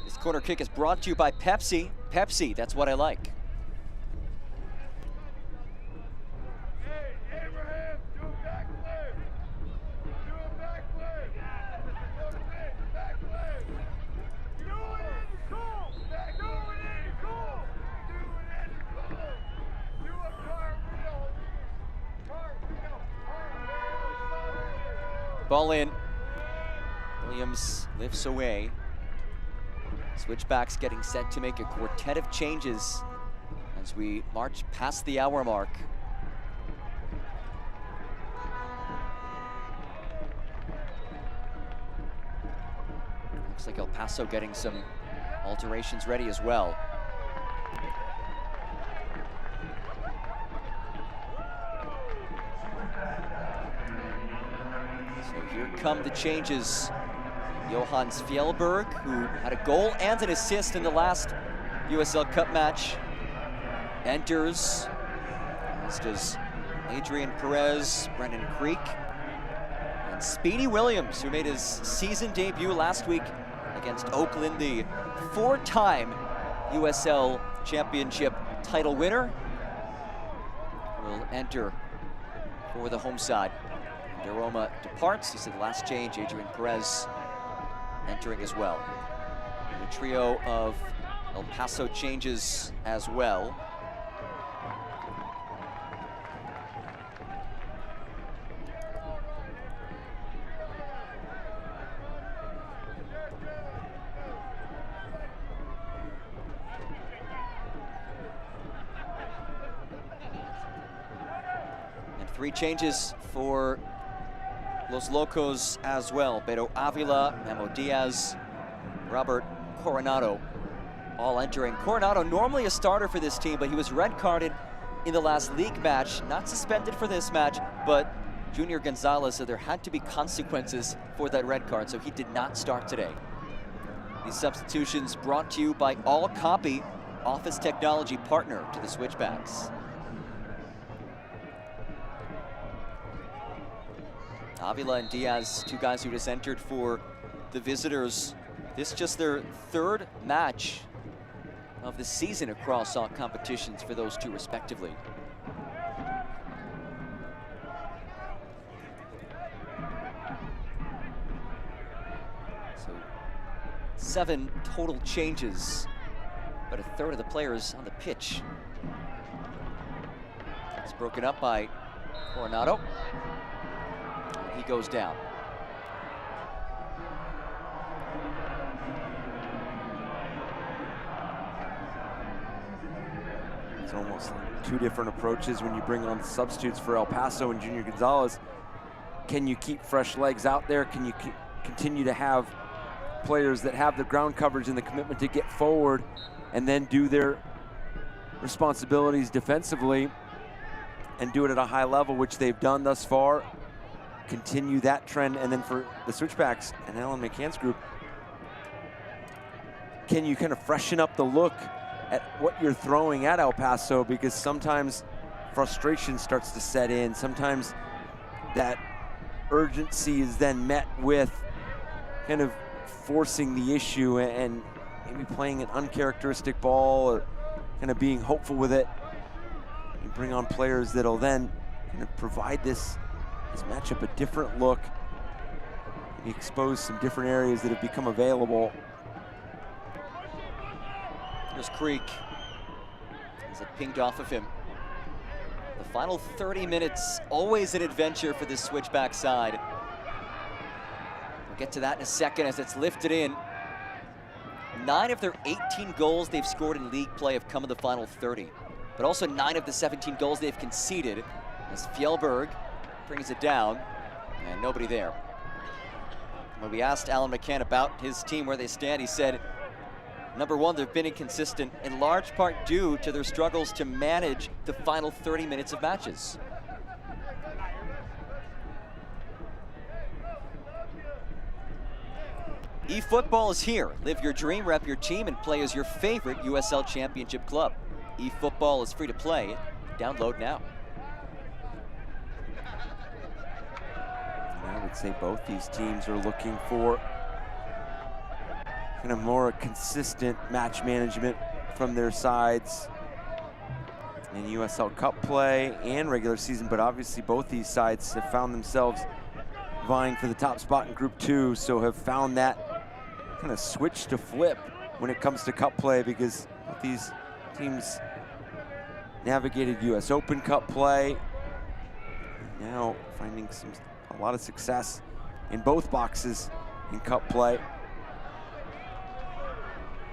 This corner kick is brought to you by Pepsi. Pepsi, that's what I like. Ball in. Williams lifts away. Switchbacks getting set to make a quartet of changes as we march past the hour mark. Looks like El Paso getting some alterations ready as well. So here come the changes. Johannes Fjellberg, who had a goal and an assist in the last USL Cup match, enters, as does Adrian Perez, Brendan Creek, and Speedy Williams, who made his season debut last week against Oakland, the 4-time USL Championship title winner, will enter for the home side. De Roma departs. This is the last change. Adrian Perez entering as well. And a trio of El Paso changes as well. And 3 changes for Los Locos as well. Beto Avila, Memo Diaz, Robert Coronado all entering. Coronado normally a starter for this team, but he was red carded in the last league match. Not suspended for this match, but Junior Gonzalez said there had to be consequences for that red card, so he did not start today. These substitutions brought to you by All Copy, office technology partner to the Switchbacks. Avila and Diaz, two guys who just entered for the visitors. This just their third match of the season across all competitions for those two respectively. So 7 total changes, but a third of the players on the pitch. It's broken up by Coronado. He goes down. It's almost like 2 different approaches when you bring on substitutes for El Paso and Junior Gonzalez. Can you keep fresh legs out there? Can you continue to have players that have the ground coverage and the commitment to get forward and then do their responsibilities defensively and do it at a high level, which they've done thus far? Continue that trend, and then for the Switchbacks and Alan McCann's group, can you kind of freshen up the look at what you're throwing at El Paso? Because sometimes frustration starts to set in. Sometimes that urgency is then met with kind of forcing the issue and maybe playing an uncharacteristic ball or kind of being hopeful with it. You bring on players that'll then kind of provide this matchup a different look, maybe expose some different areas that have become available. Here's Creek. As it pinged off of him. The final 30 minutes, always an adventure for the Switchback side. We'll get to that in a second as it's lifted in. 9 of their 18 goals they've scored in league play have come in the final 30. But also 9 of the 17 goals they've conceded as Fjellberg brings it down, and nobody there. When we asked Alan McCann about his team, where they stand, he said, number one, they've been inconsistent, in large part due to their struggles to manage the final 30 minutes of matches. eFootball is here. Live your dream, rep your team, and play as your favorite USL Championship club. eFootball is free to play. Download now. I would say both these teams are looking for kind of more consistent match management from their sides in USL Cup play and regular season, but obviously both these sides have found themselves vying for the top spot in Group 2, so have found that kind of switch to flip when it comes to Cup play, because these teams navigated US Open Cup play, now finding a lot of success in both boxes in Cup play.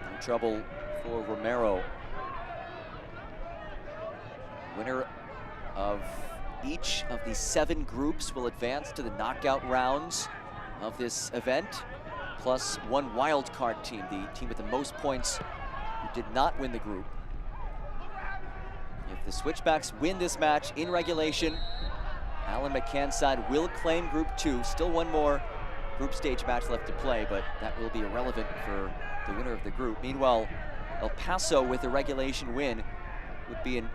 No trouble for Romero. Winner of each of the 7 groups will advance to the knockout rounds of this event, plus 1 wild card team, the team with the most points who did not win the group. If the Switchbacks win this match in regulation, Alan McCann's side will claim Group 2. Still 1 more group stage match left to play, but that will be irrelevant for the winner of the group. Meanwhile, El Paso with a regulation win would be in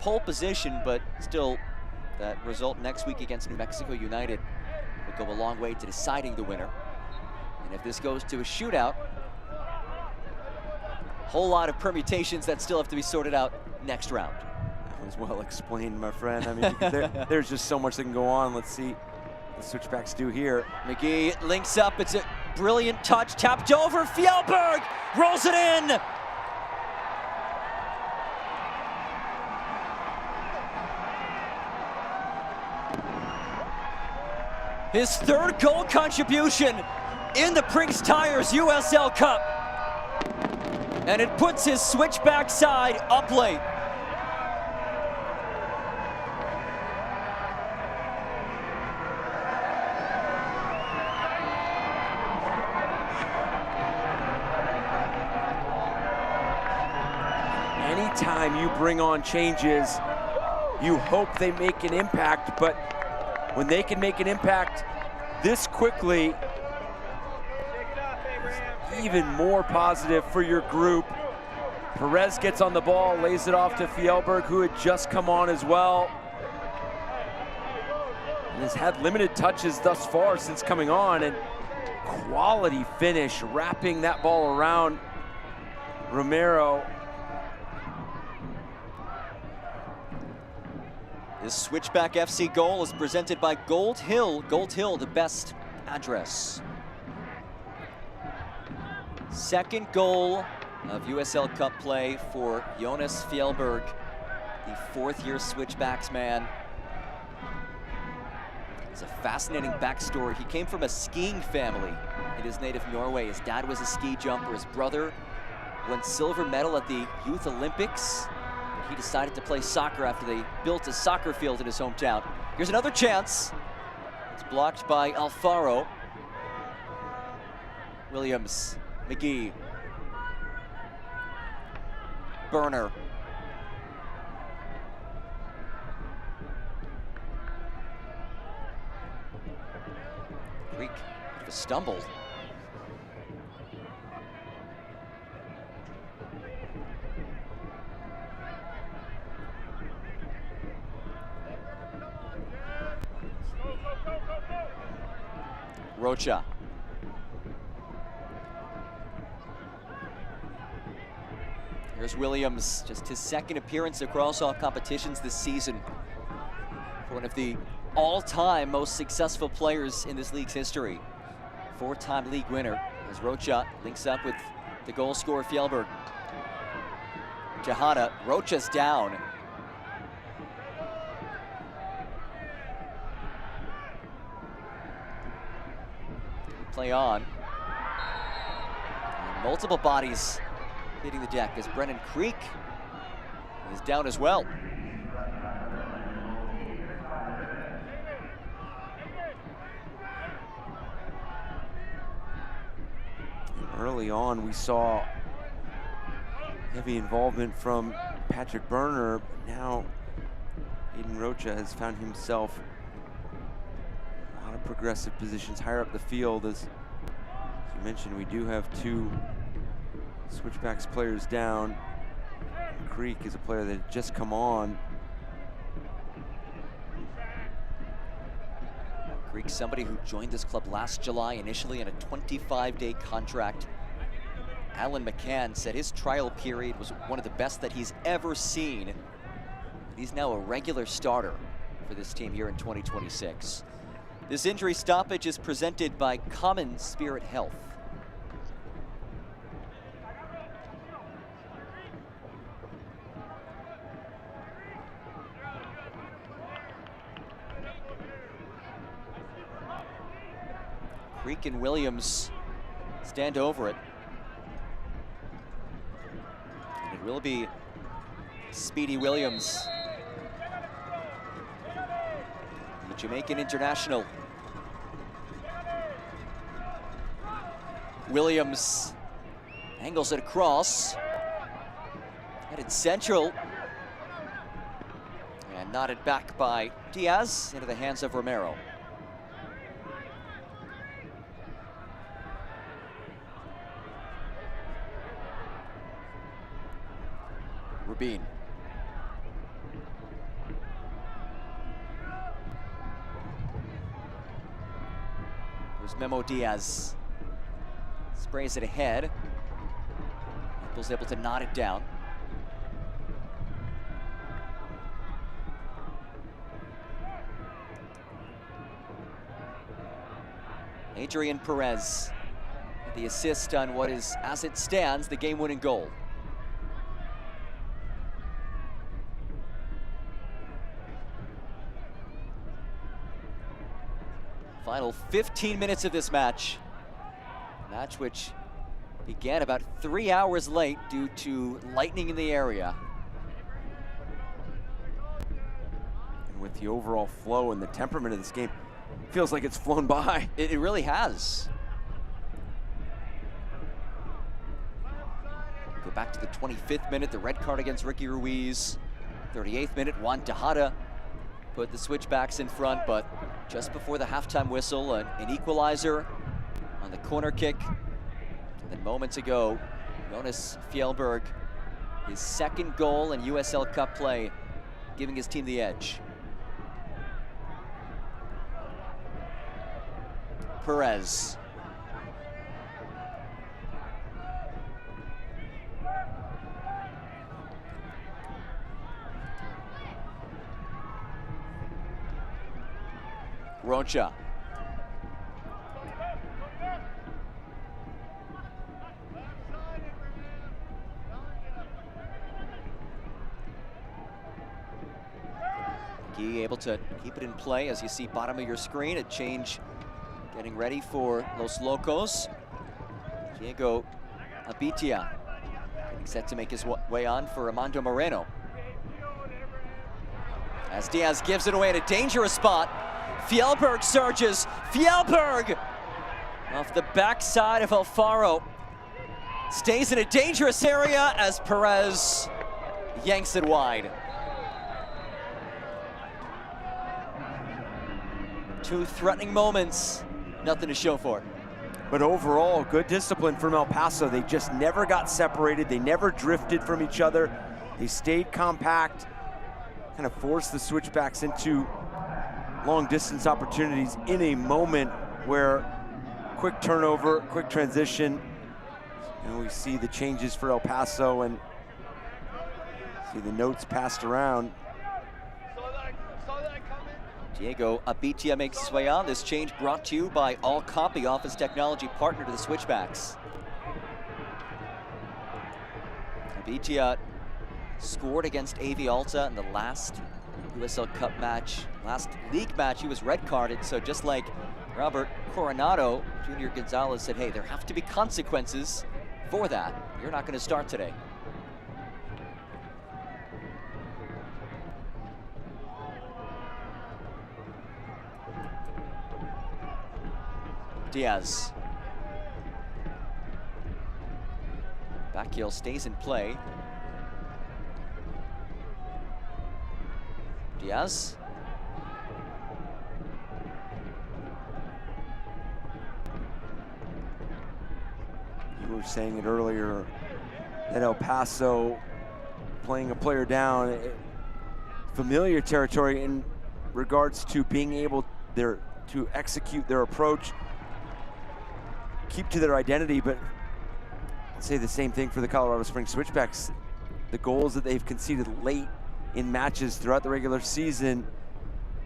pole position, but still that result next week against New Mexico United would go a long way to deciding the winner. And if this goes to a shootout, whole lot of permutations that still have to be sorted out next round. That was well explained, my friend. I mean, there's just so much that can go on. Let's see what the Switchbacks do here. McGee links up. It's a brilliant touch. Tapped over. Fjellberg rolls it in. His 3rd goal contribution in the Prinx Tires USL Cup. And it puts his Switchback side up late. time you bring on changes, you hope they make an impact, but when they can make an impact this quickly, it's even more positive for your group. Perez gets on the ball, lays it off to Fjellberg, who had just come on as well. And has had limited touches thus far since coming on, and quality finish, wrapping that ball around Romero. This Switchback FC goal is presented by Gold Hill. Gold Hill, the best address. Second goal of USL Cup play for Jonas Fjellberg, the fourth-year Switchbacks man. It's a fascinating backstory. He came from a skiing family in his native Norway. His dad was a ski jumper. His brother won silver medal at the Youth Olympics. He decided to play soccer after they built a soccer field in his hometown. Here's another chance. It's blocked by Alfaro. Williams, McGee. Burner. Creek, bit of a stumble. Rocha. Here's Williams, just his second appearance across all competitions this season. For one of the all-time most successful players in this league's history. Four-time league winner, as Rocha links up with the goal scorer Fjellberg. Jahana, Rocha's down. Play on. And multiple bodies hitting the deck as Brennan Creek is down as well. Early on, we saw heavy involvement from Patrick Burner. Now, Aiden Rocha has found himself a lot of progressive positions higher up the field. As you mentioned, we do have two Switchbacks players down. Creek is a player that had just come on. Creek, somebody who joined this club last July, initially in a 25-day contract. Alan McCann said his trial period was one of the best that he's ever seen. He's now a regular starter for this team here in 2026. This injury stoppage is presented by Common Spirit Health. Creek and Williams stand over it. And it will be Speedy Williams, the Jamaican international. Williams angles it across, headed central, and nodded back by Diaz into the hands of Romero. Rubin. There's Memo Diaz. Sprays it ahead. Nichols able to knot it down. Adrian Perez, the assist on what is, as it stands, the game-winning goal. Final 15 minutes of this match. Match which began about 3 hours late due to lightning in the area. And with the overall flow and the temperament of this game, it feels like it's flown by. It really has. Go back to the 25th minute, the red card against Ricky Ruiz. 38th minute, Juan Tejada put the Switchbacks in front, but just before the halftime whistle, an equalizer on the corner kick. And then moments ago, Jonas Fjellberg, his second goal in USL Cup play, giving his team the edge. Perez. Rocha. He able to keep it in play, as you see bottom of your screen. A change getting ready for Los Locos. Diego Abitia getting set to make his way on for Armando Moreno. As Diaz gives it away in a dangerous spot. Fjellberg surges. Fjellberg off the backside of Alfaro. Stays in a dangerous area as Perez yanks it wide. Two threatening moments, nothing to show for it. But overall, good discipline from El Paso. They just never got separated. They never drifted from each other. They stayed compact, kind of forced the Switchbacks into long distance opportunities in a moment where quick turnover, quick transition. And we see the changes for El Paso and see the notes passed around. Diego Abitia makes his way on. This change brought to you by All Copy, office technology partner to the Switchbacks. Abitia scored against AV Alta in the last USL Cup match, last league match. He was red carded, so just like Robert Coronado, Junior Gonzalez said, hey, there have to be consequences for that. You're not going to start today. Diaz. Back heel stays in play. Diaz. You were saying it earlier that El Paso playing a player down, familiar territory in regards to being able to execute their approach, keep to their identity, but I'd say the same thing for the Colorado Springs Switchbacks. The goals that they've conceded late in matches throughout the regular season,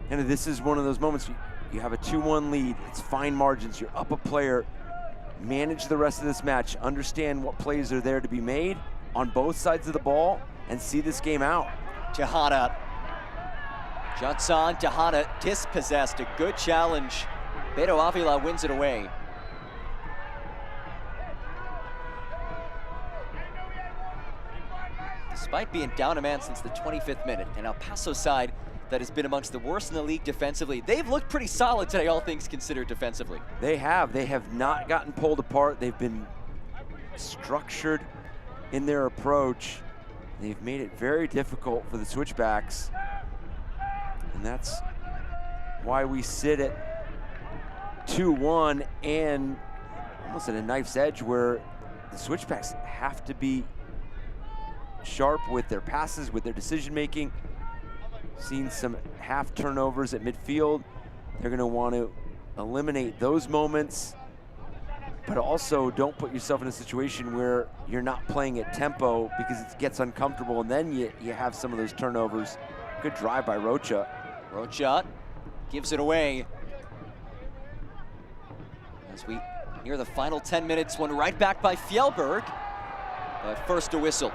and this is one of those moments you have a 2-1 lead, it's fine margins, you're up a player, manage the rest of this match, understand what plays are there to be made on both sides of the ball, and see this game out. Tejada. Judson Tejada dispossessed, a good challenge. Beto Avila wins it away. Despite being down a man since the 25th minute, and El Paso side that has been amongst the worst in the league defensively, they've looked pretty solid today, all things considered defensively. They have not gotten pulled apart. They've been structured in their approach. They've made it very difficult for the Switchbacks. And that's why we sit at 2-1 and almost at a knife's edge, where the Switchbacks have to be sharp with their passes, with their decision-making. Seen some half turnovers at midfield. They're gonna want to eliminate those moments, but also don't put yourself in a situation where you're not playing at tempo because it gets uncomfortable, and then you have some of those turnovers. Good drive by Rocha. Rocha gives it away. As we near the final 10 minutes, one right back by Fjellberg, but first a whistle.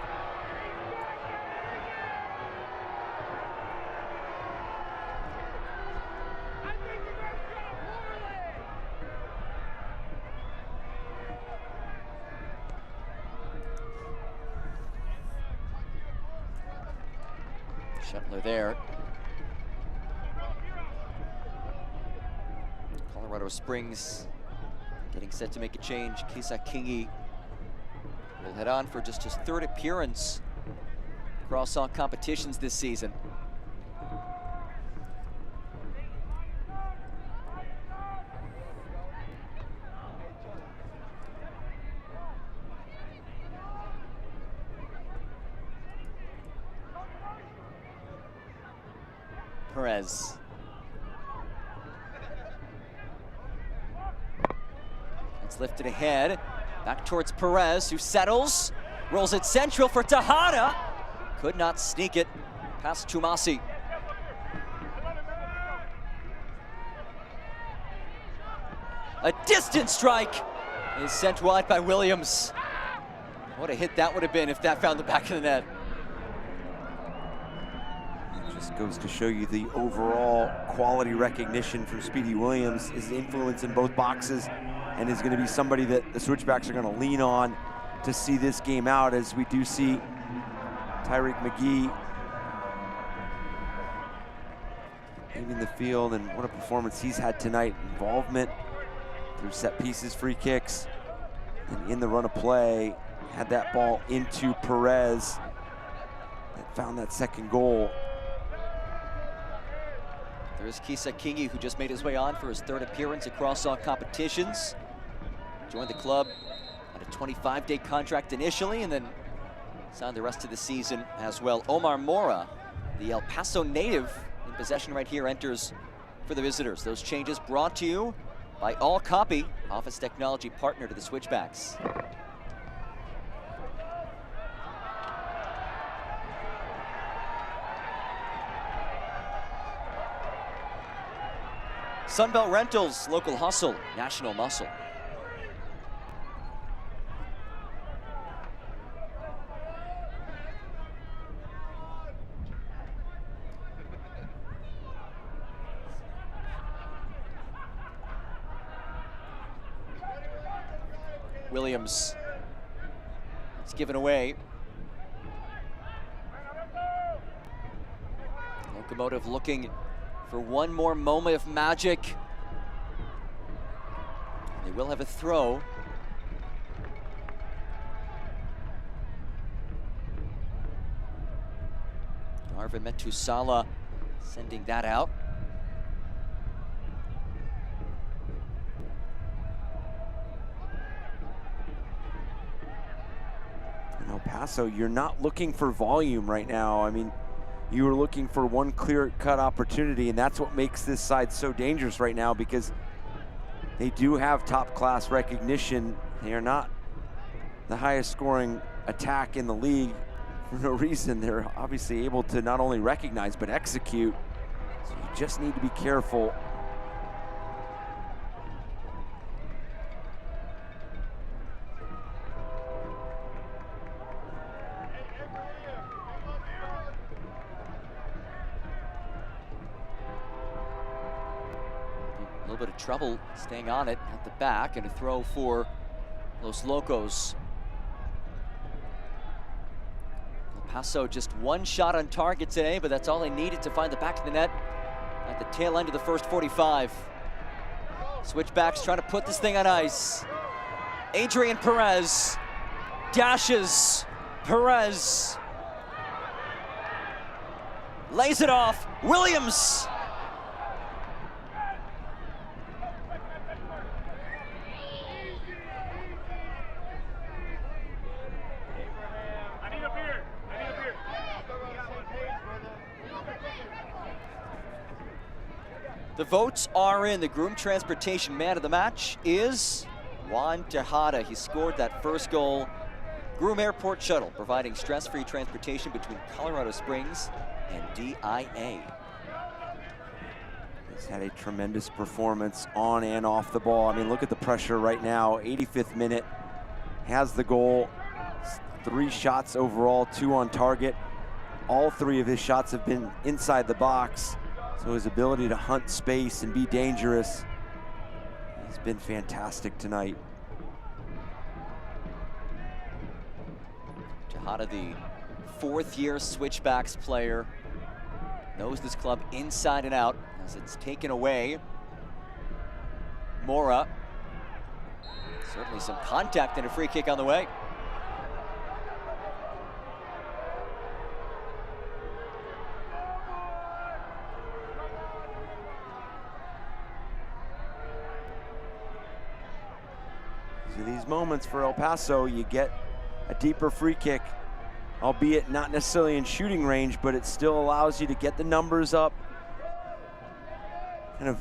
Shuttler there. Colorado Springs getting set to make a change. Kisa Kingi will He'll head on for just his 3rd appearance across all competitions this season. Perez. It's lifted ahead. Back towards Perez, who settles. Rolls it central for Tejada. Could not sneak it past Tumasi. A distant strike is sent wide by Williams. What a hit that would have been if that found the back of the net. Just goes to show you the overall quality recognition from Speedy Williams, his influence in both boxes, and is going to be somebody that the Switchbacks are going to lean on to see this game out, as we do see Tyreek McGee leaving the field, and what a performance he's had tonight. Involvement through set pieces, free kicks, and in the run of play, had that ball into Perez that found that second goal. There is Kisa Kingi, who just made his way on for his 3rd appearance across all competitions. Joined the club on a 25-day contract initially, and then signed the rest of the season as well. Omar Mora, the El Paso native in possession right here, enters for the visitors. Those changes brought to you by All Copy, office technology partner to the Switchbacks. Sunbelt Rentals, local hustle, national muscle. Williams, it's given away. Locomotive looking for one more moment of magic. They will have a throw. Arvin Metusala sending that out. You know, Paso, you're not looking for volume right now. I mean, you were looking for one clear-cut opportunity, and that's what makes this side so dangerous right now, because they do have top-class recognition. They are not the highest-scoring attack in the league for no reason. They're obviously able to not only recognize but execute, so you just need to be careful. A little bit of trouble staying on it at the back, and a throw for Los Locos. El Paso just one shot on target today, but that's all they needed to find the back of the net at the tail end of the first 45. Switchbacks trying to put this thing on ice. Adrian Perez dashes. Perez lays it off. Williams. The votes are in. The Groom Transportation Man of the Match is Juan Tejada. He scored that first goal. Groom Airport Shuttle, providing stress-free transportation between Colorado Springs and DIA. He's had a tremendous performance on and off the ball. I mean, look at the pressure right now. 85th minute, has the goal. 3 shots overall, 2 on target. All 3 of his shots have been inside the box. So his ability to hunt space and be dangerous, he's been fantastic tonight. Tejada, the 4th-year Switchbacks player, knows this club inside and out as it's taken away. Mora, certainly some contact and a free kick on the way. moments for El Paso. You get a deeper free kick, albeit not necessarily in shooting range, but it still allows you to get the numbers up, kind of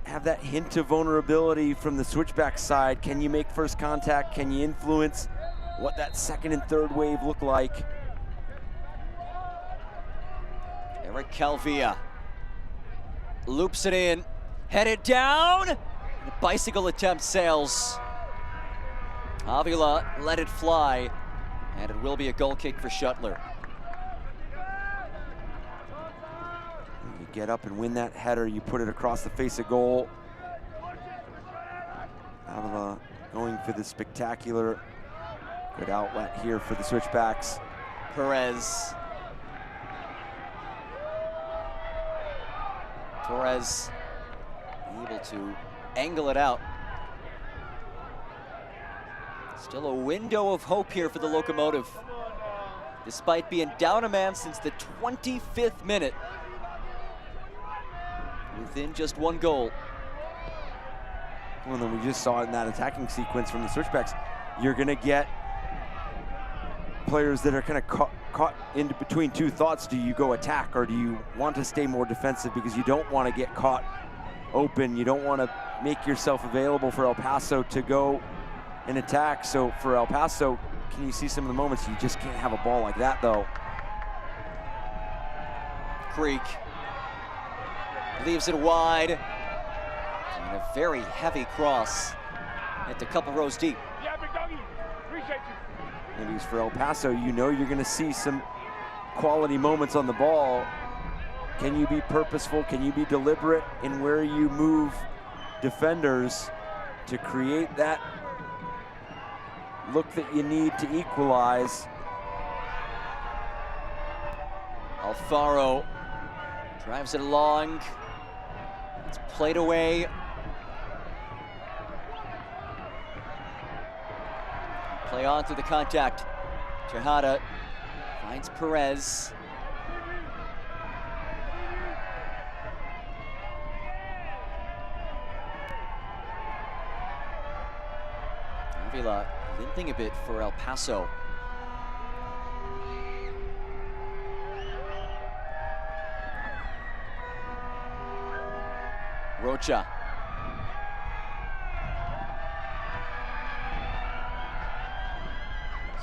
have that hint of vulnerability from the switchback side. Can you make first contact? Can you influence what that second and third wave look like? Eric Calvia loops it in, headed down, and a bicycle attempt sails. Avila let it fly, and it will be a goal kick for Shuttler. You get up and win that header, you put it across the face of goal. Avila going for the spectacular. Good outlet here for the switchbacks. Perez. Torres able to angle it out. Still a window of hope here for the Locomotive, despite being down a man since the 25th minute, within just one goal. Well, then we just saw it in that attacking sequence from the switchbacks. You're gonna get players that are kind of caught in between two thoughts. Do you go attack, or do you want to stay more defensive because you don't want to get caught open? You don't want to make yourself available for El Paso to go and attack. So for El Paso, can you see some of the moments you just can't have a ball like that though? Creek leaves it wide, and a very heavy cross at a couple rows deep. Yeah, big doggy. Appreciate you. Maybe it's for El Paso, you know you're gonna see some quality moments on the ball. Can you be purposeful? Can you be deliberate in where you move defenders to create that look that you need to equalize? Alfaro drives it along. It's played away. Play on through the contact. Tejada finds Perez. Avila limping a bit for El Paso. Rocha.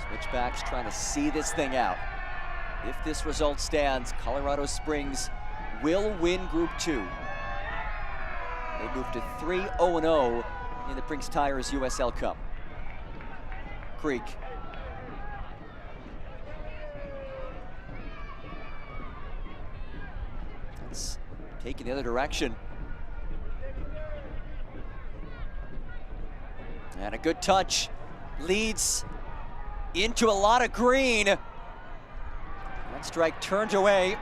Switchbacks trying to see this thing out. If this result stands, Colorado Springs will win Group 2. They move to 3-0-0 in the Prinx Tires USL Cup. Creek. It's taking the other direction. And a good touch leads into a lot of green. That strike turned away.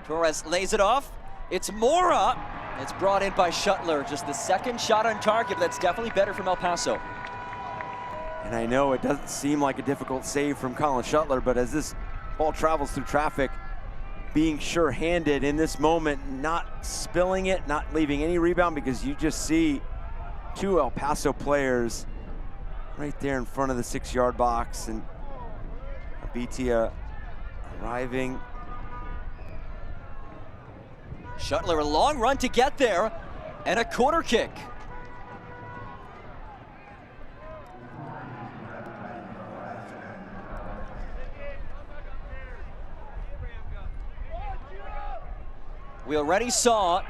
Torres lays it off. It's Mora. It's brought in by Shuttler. Just the second shot on target. That's definitely better from El Paso. And I know it doesn't seem like a difficult save from Colin Shuttler, but as this ball travels through traffic, being sure-handed in this moment, not spilling it, not leaving any rebound, because you just see two El Paso players right there in front of the 6-yard box, and Abitia arriving. Shuttler, a long run to get there, and a corner kick. We already saw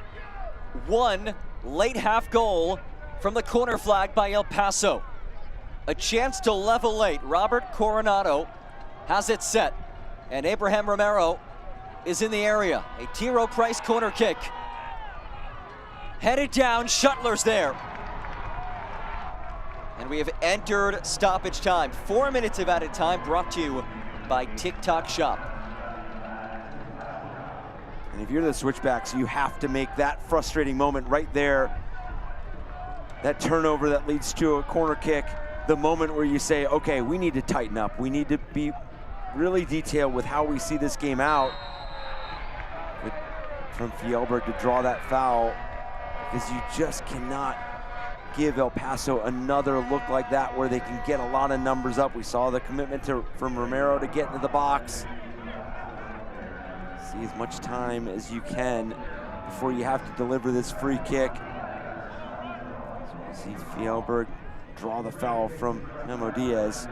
one late half goal from the corner flag by El Paso. A chance to level late. Robert Coronado has it set, and Abraham Romero is in the area. A Tiro Price corner kick. Headed down, Shuttler's there. And we have entered stoppage time. 4 minutes of added time, brought to you by TikTok Shop. And if you're the switchbacks, you have to make that frustrating moment right there, that turnover that leads to a corner kick, the moment where you say, okay, we need to tighten up. We need to be really detailed with how we see this game out. From Fjellberg to draw that foul, because you just cannot give El Paso another look like that where they can get a lot of numbers up. We saw the commitment from Romero to get into the box. See as much time as you can before you have to deliver this free kick. So we see Fjellberg draw the foul from Memo Diaz.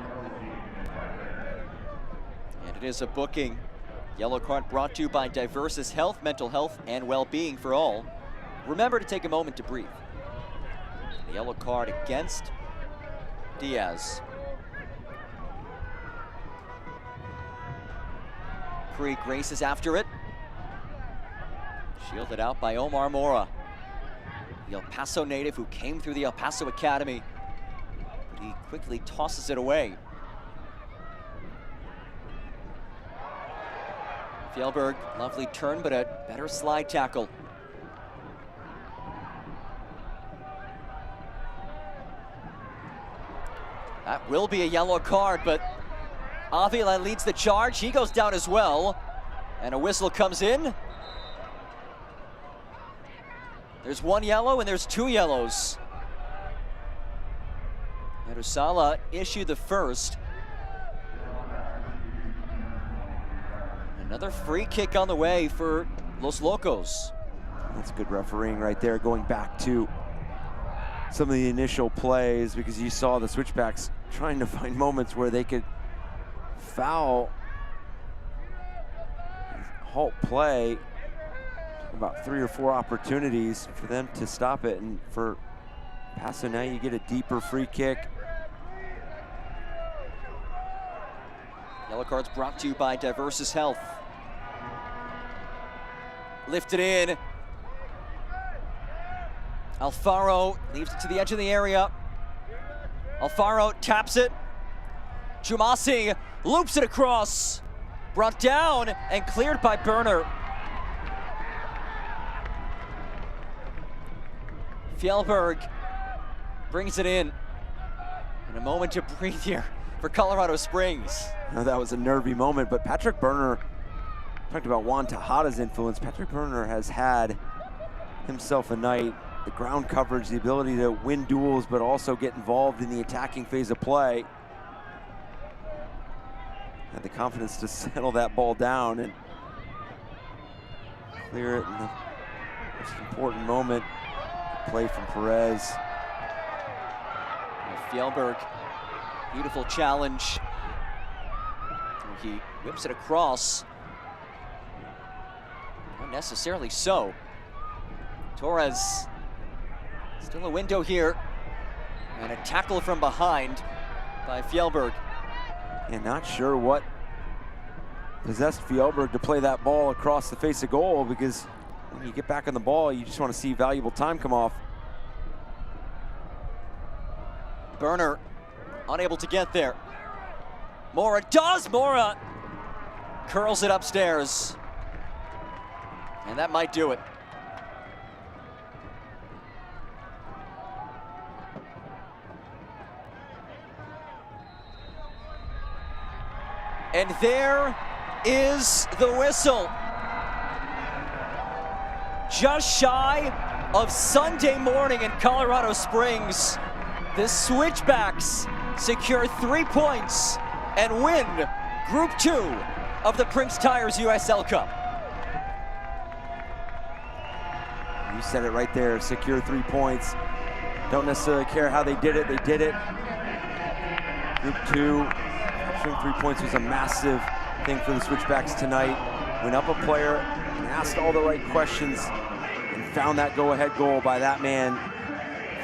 And it is a booking. Yellow card brought to you by Diversis Health, mental health, and well-being for all. Remember to take a moment to breathe. The yellow card against Diaz. Krieg races after it. Shielded out by Omar Mora, the El Paso native who came through the El Paso Academy. But he quickly tosses it away. Fjellberg, lovely turn, but a better slide tackle. That will be a yellow card, but Avila leads the charge. He goes down as well, and a whistle comes in. There's one yellow and there's two yellows. Medusala issued the first. Another free kick on the way for Los Locos. That's good refereeing right there, going back to some of the initial plays, because you saw the Switchbacks trying to find moments where they could foul, halt play. About 3 or 4 opportunities for them to stop it, and for Paso now you get a deeper free kick. Yellow cards brought to you by Diversis Health. Lifted in. Alfaro leaves it to the edge of the area. Alfaro taps it. Jumasi loops it across. Brought down and cleared by Berner. Fjellberg brings it in. And a moment to breathe here for Colorado Springs. Now that was a nervy moment, but Patrick Berner, talked about Juan Tejada's influence. Patrick Berner has had himself a night. The ground coverage, the ability to win duels, but also get involved in the attacking phase of play. Had the confidence to settle that ball down and clear it in the most important moment. Play from Perez. Fjellberg, beautiful challenge. He whips it across. Not necessarily so. Torres, still a window here. And a tackle from behind by Fjellberg. And not sure what possessed Fjellberg to play that ball across the face of goal, because when you get back on the ball, you just want to see valuable time come off. Berner unable to get there. Mora does. Mora curls it upstairs. And that might do it. And there is the whistle. Just shy of Sunday morning in Colorado Springs, the Switchbacks secure 3 points and win Group 2 of the Prinx Tires USL Cup. You said it right there, secure 3 points. Don't necessarily care how they did it, Group 2, capturing 3 points was a massive thing for the Switchbacks tonight. Went up a player and asked all the right questions and found that go-ahead goal by that man,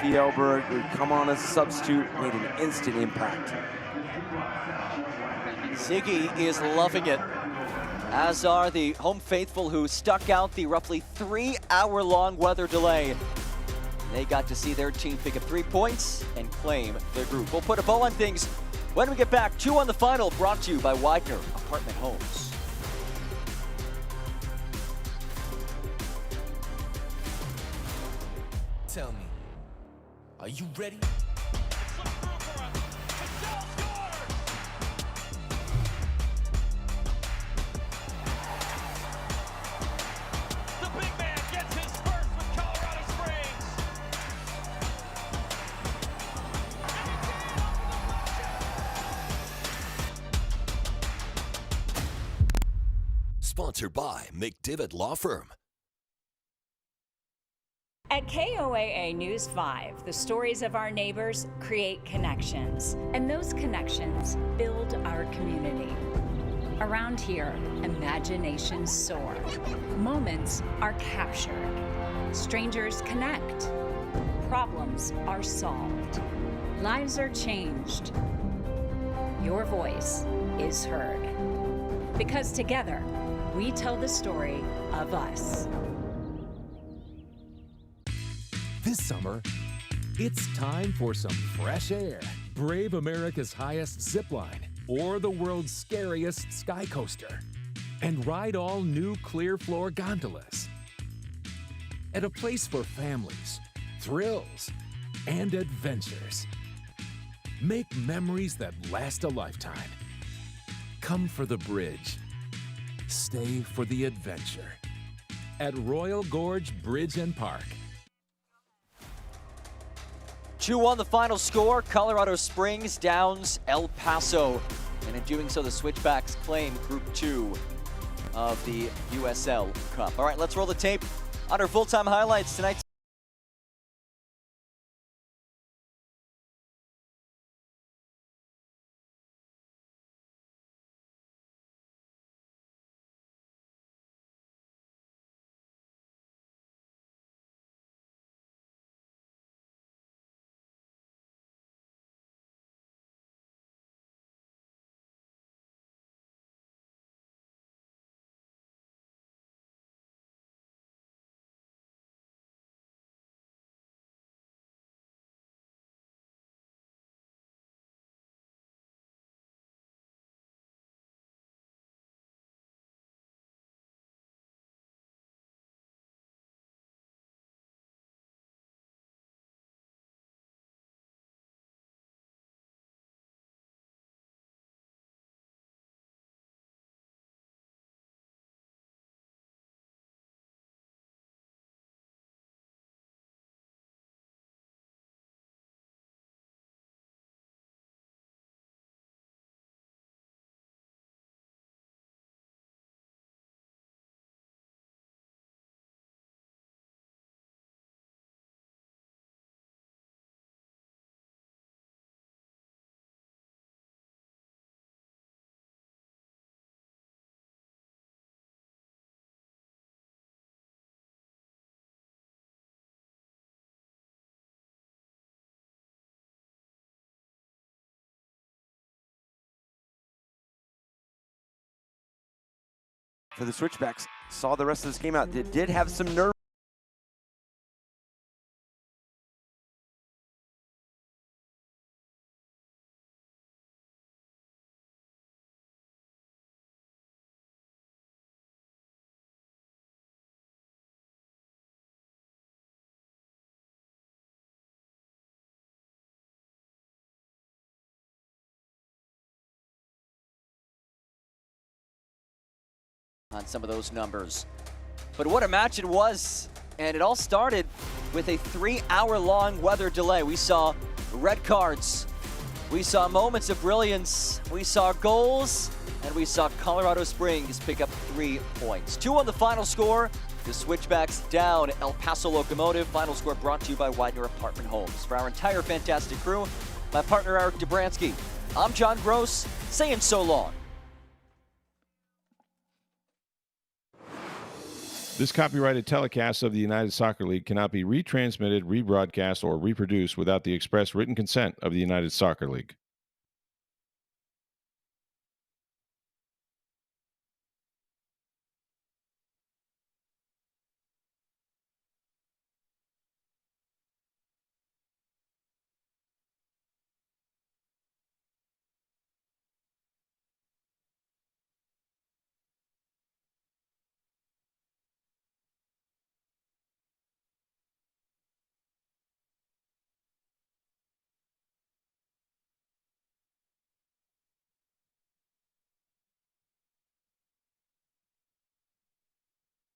Fjellberg, who would come on as a substitute, made an instant impact. Ziggy is loving it, as are the home faithful who stuck out the roughly 3-hour-long weather delay. They got to see their team pick up 3 points and claim their group. We'll put a bow on things when we get back. 2 on the final, brought to you by Widener Apartment Homes. Tell me, are you ready? Sponsored by McDivitt Law Firm. At KOAA News 5, the stories of our neighbors create connections, and those connections build our community. Around here, imaginations soar. Moments are captured. Strangers connect. Problems are solved. Lives are changed. Your voice is heard. Because together, we tell the story of us. This summer, it's time for some fresh air. Brave America's highest zipline or the world's scariest sky coaster. And ride all new clear floor gondolas. At a place for families, thrills, and adventures. Make memories that last a lifetime. Come for the bridge. Stay for the adventure. At Royal Gorge Bridge and Park. 2-1 the final score. Colorado Springs downs El Paso. And in doing so, the Switchbacks claim Group 2 of the USL Cup. All right, let's roll the tape on our full-time highlights tonight. For the Switchbacks, saw the rest of this game out. They did have some nerve. On some of those numbers. But what a match it was, and it all started with a 3-hour-long weather delay. We saw red cards, we saw moments of brilliance, we saw goals, and we saw Colorado Springs pick up 3 points. 2 on the final score, the Switchbacks down El Paso Locomotive. Final score brought to you by Widener Apartment Homes. For our entire fantastic crew, my partner Eric Dobransky, I'm John Gross, saying so long. This copyrighted telecast of the United Soccer League cannot be retransmitted, rebroadcast, or reproduced without the express written consent of the United Soccer League.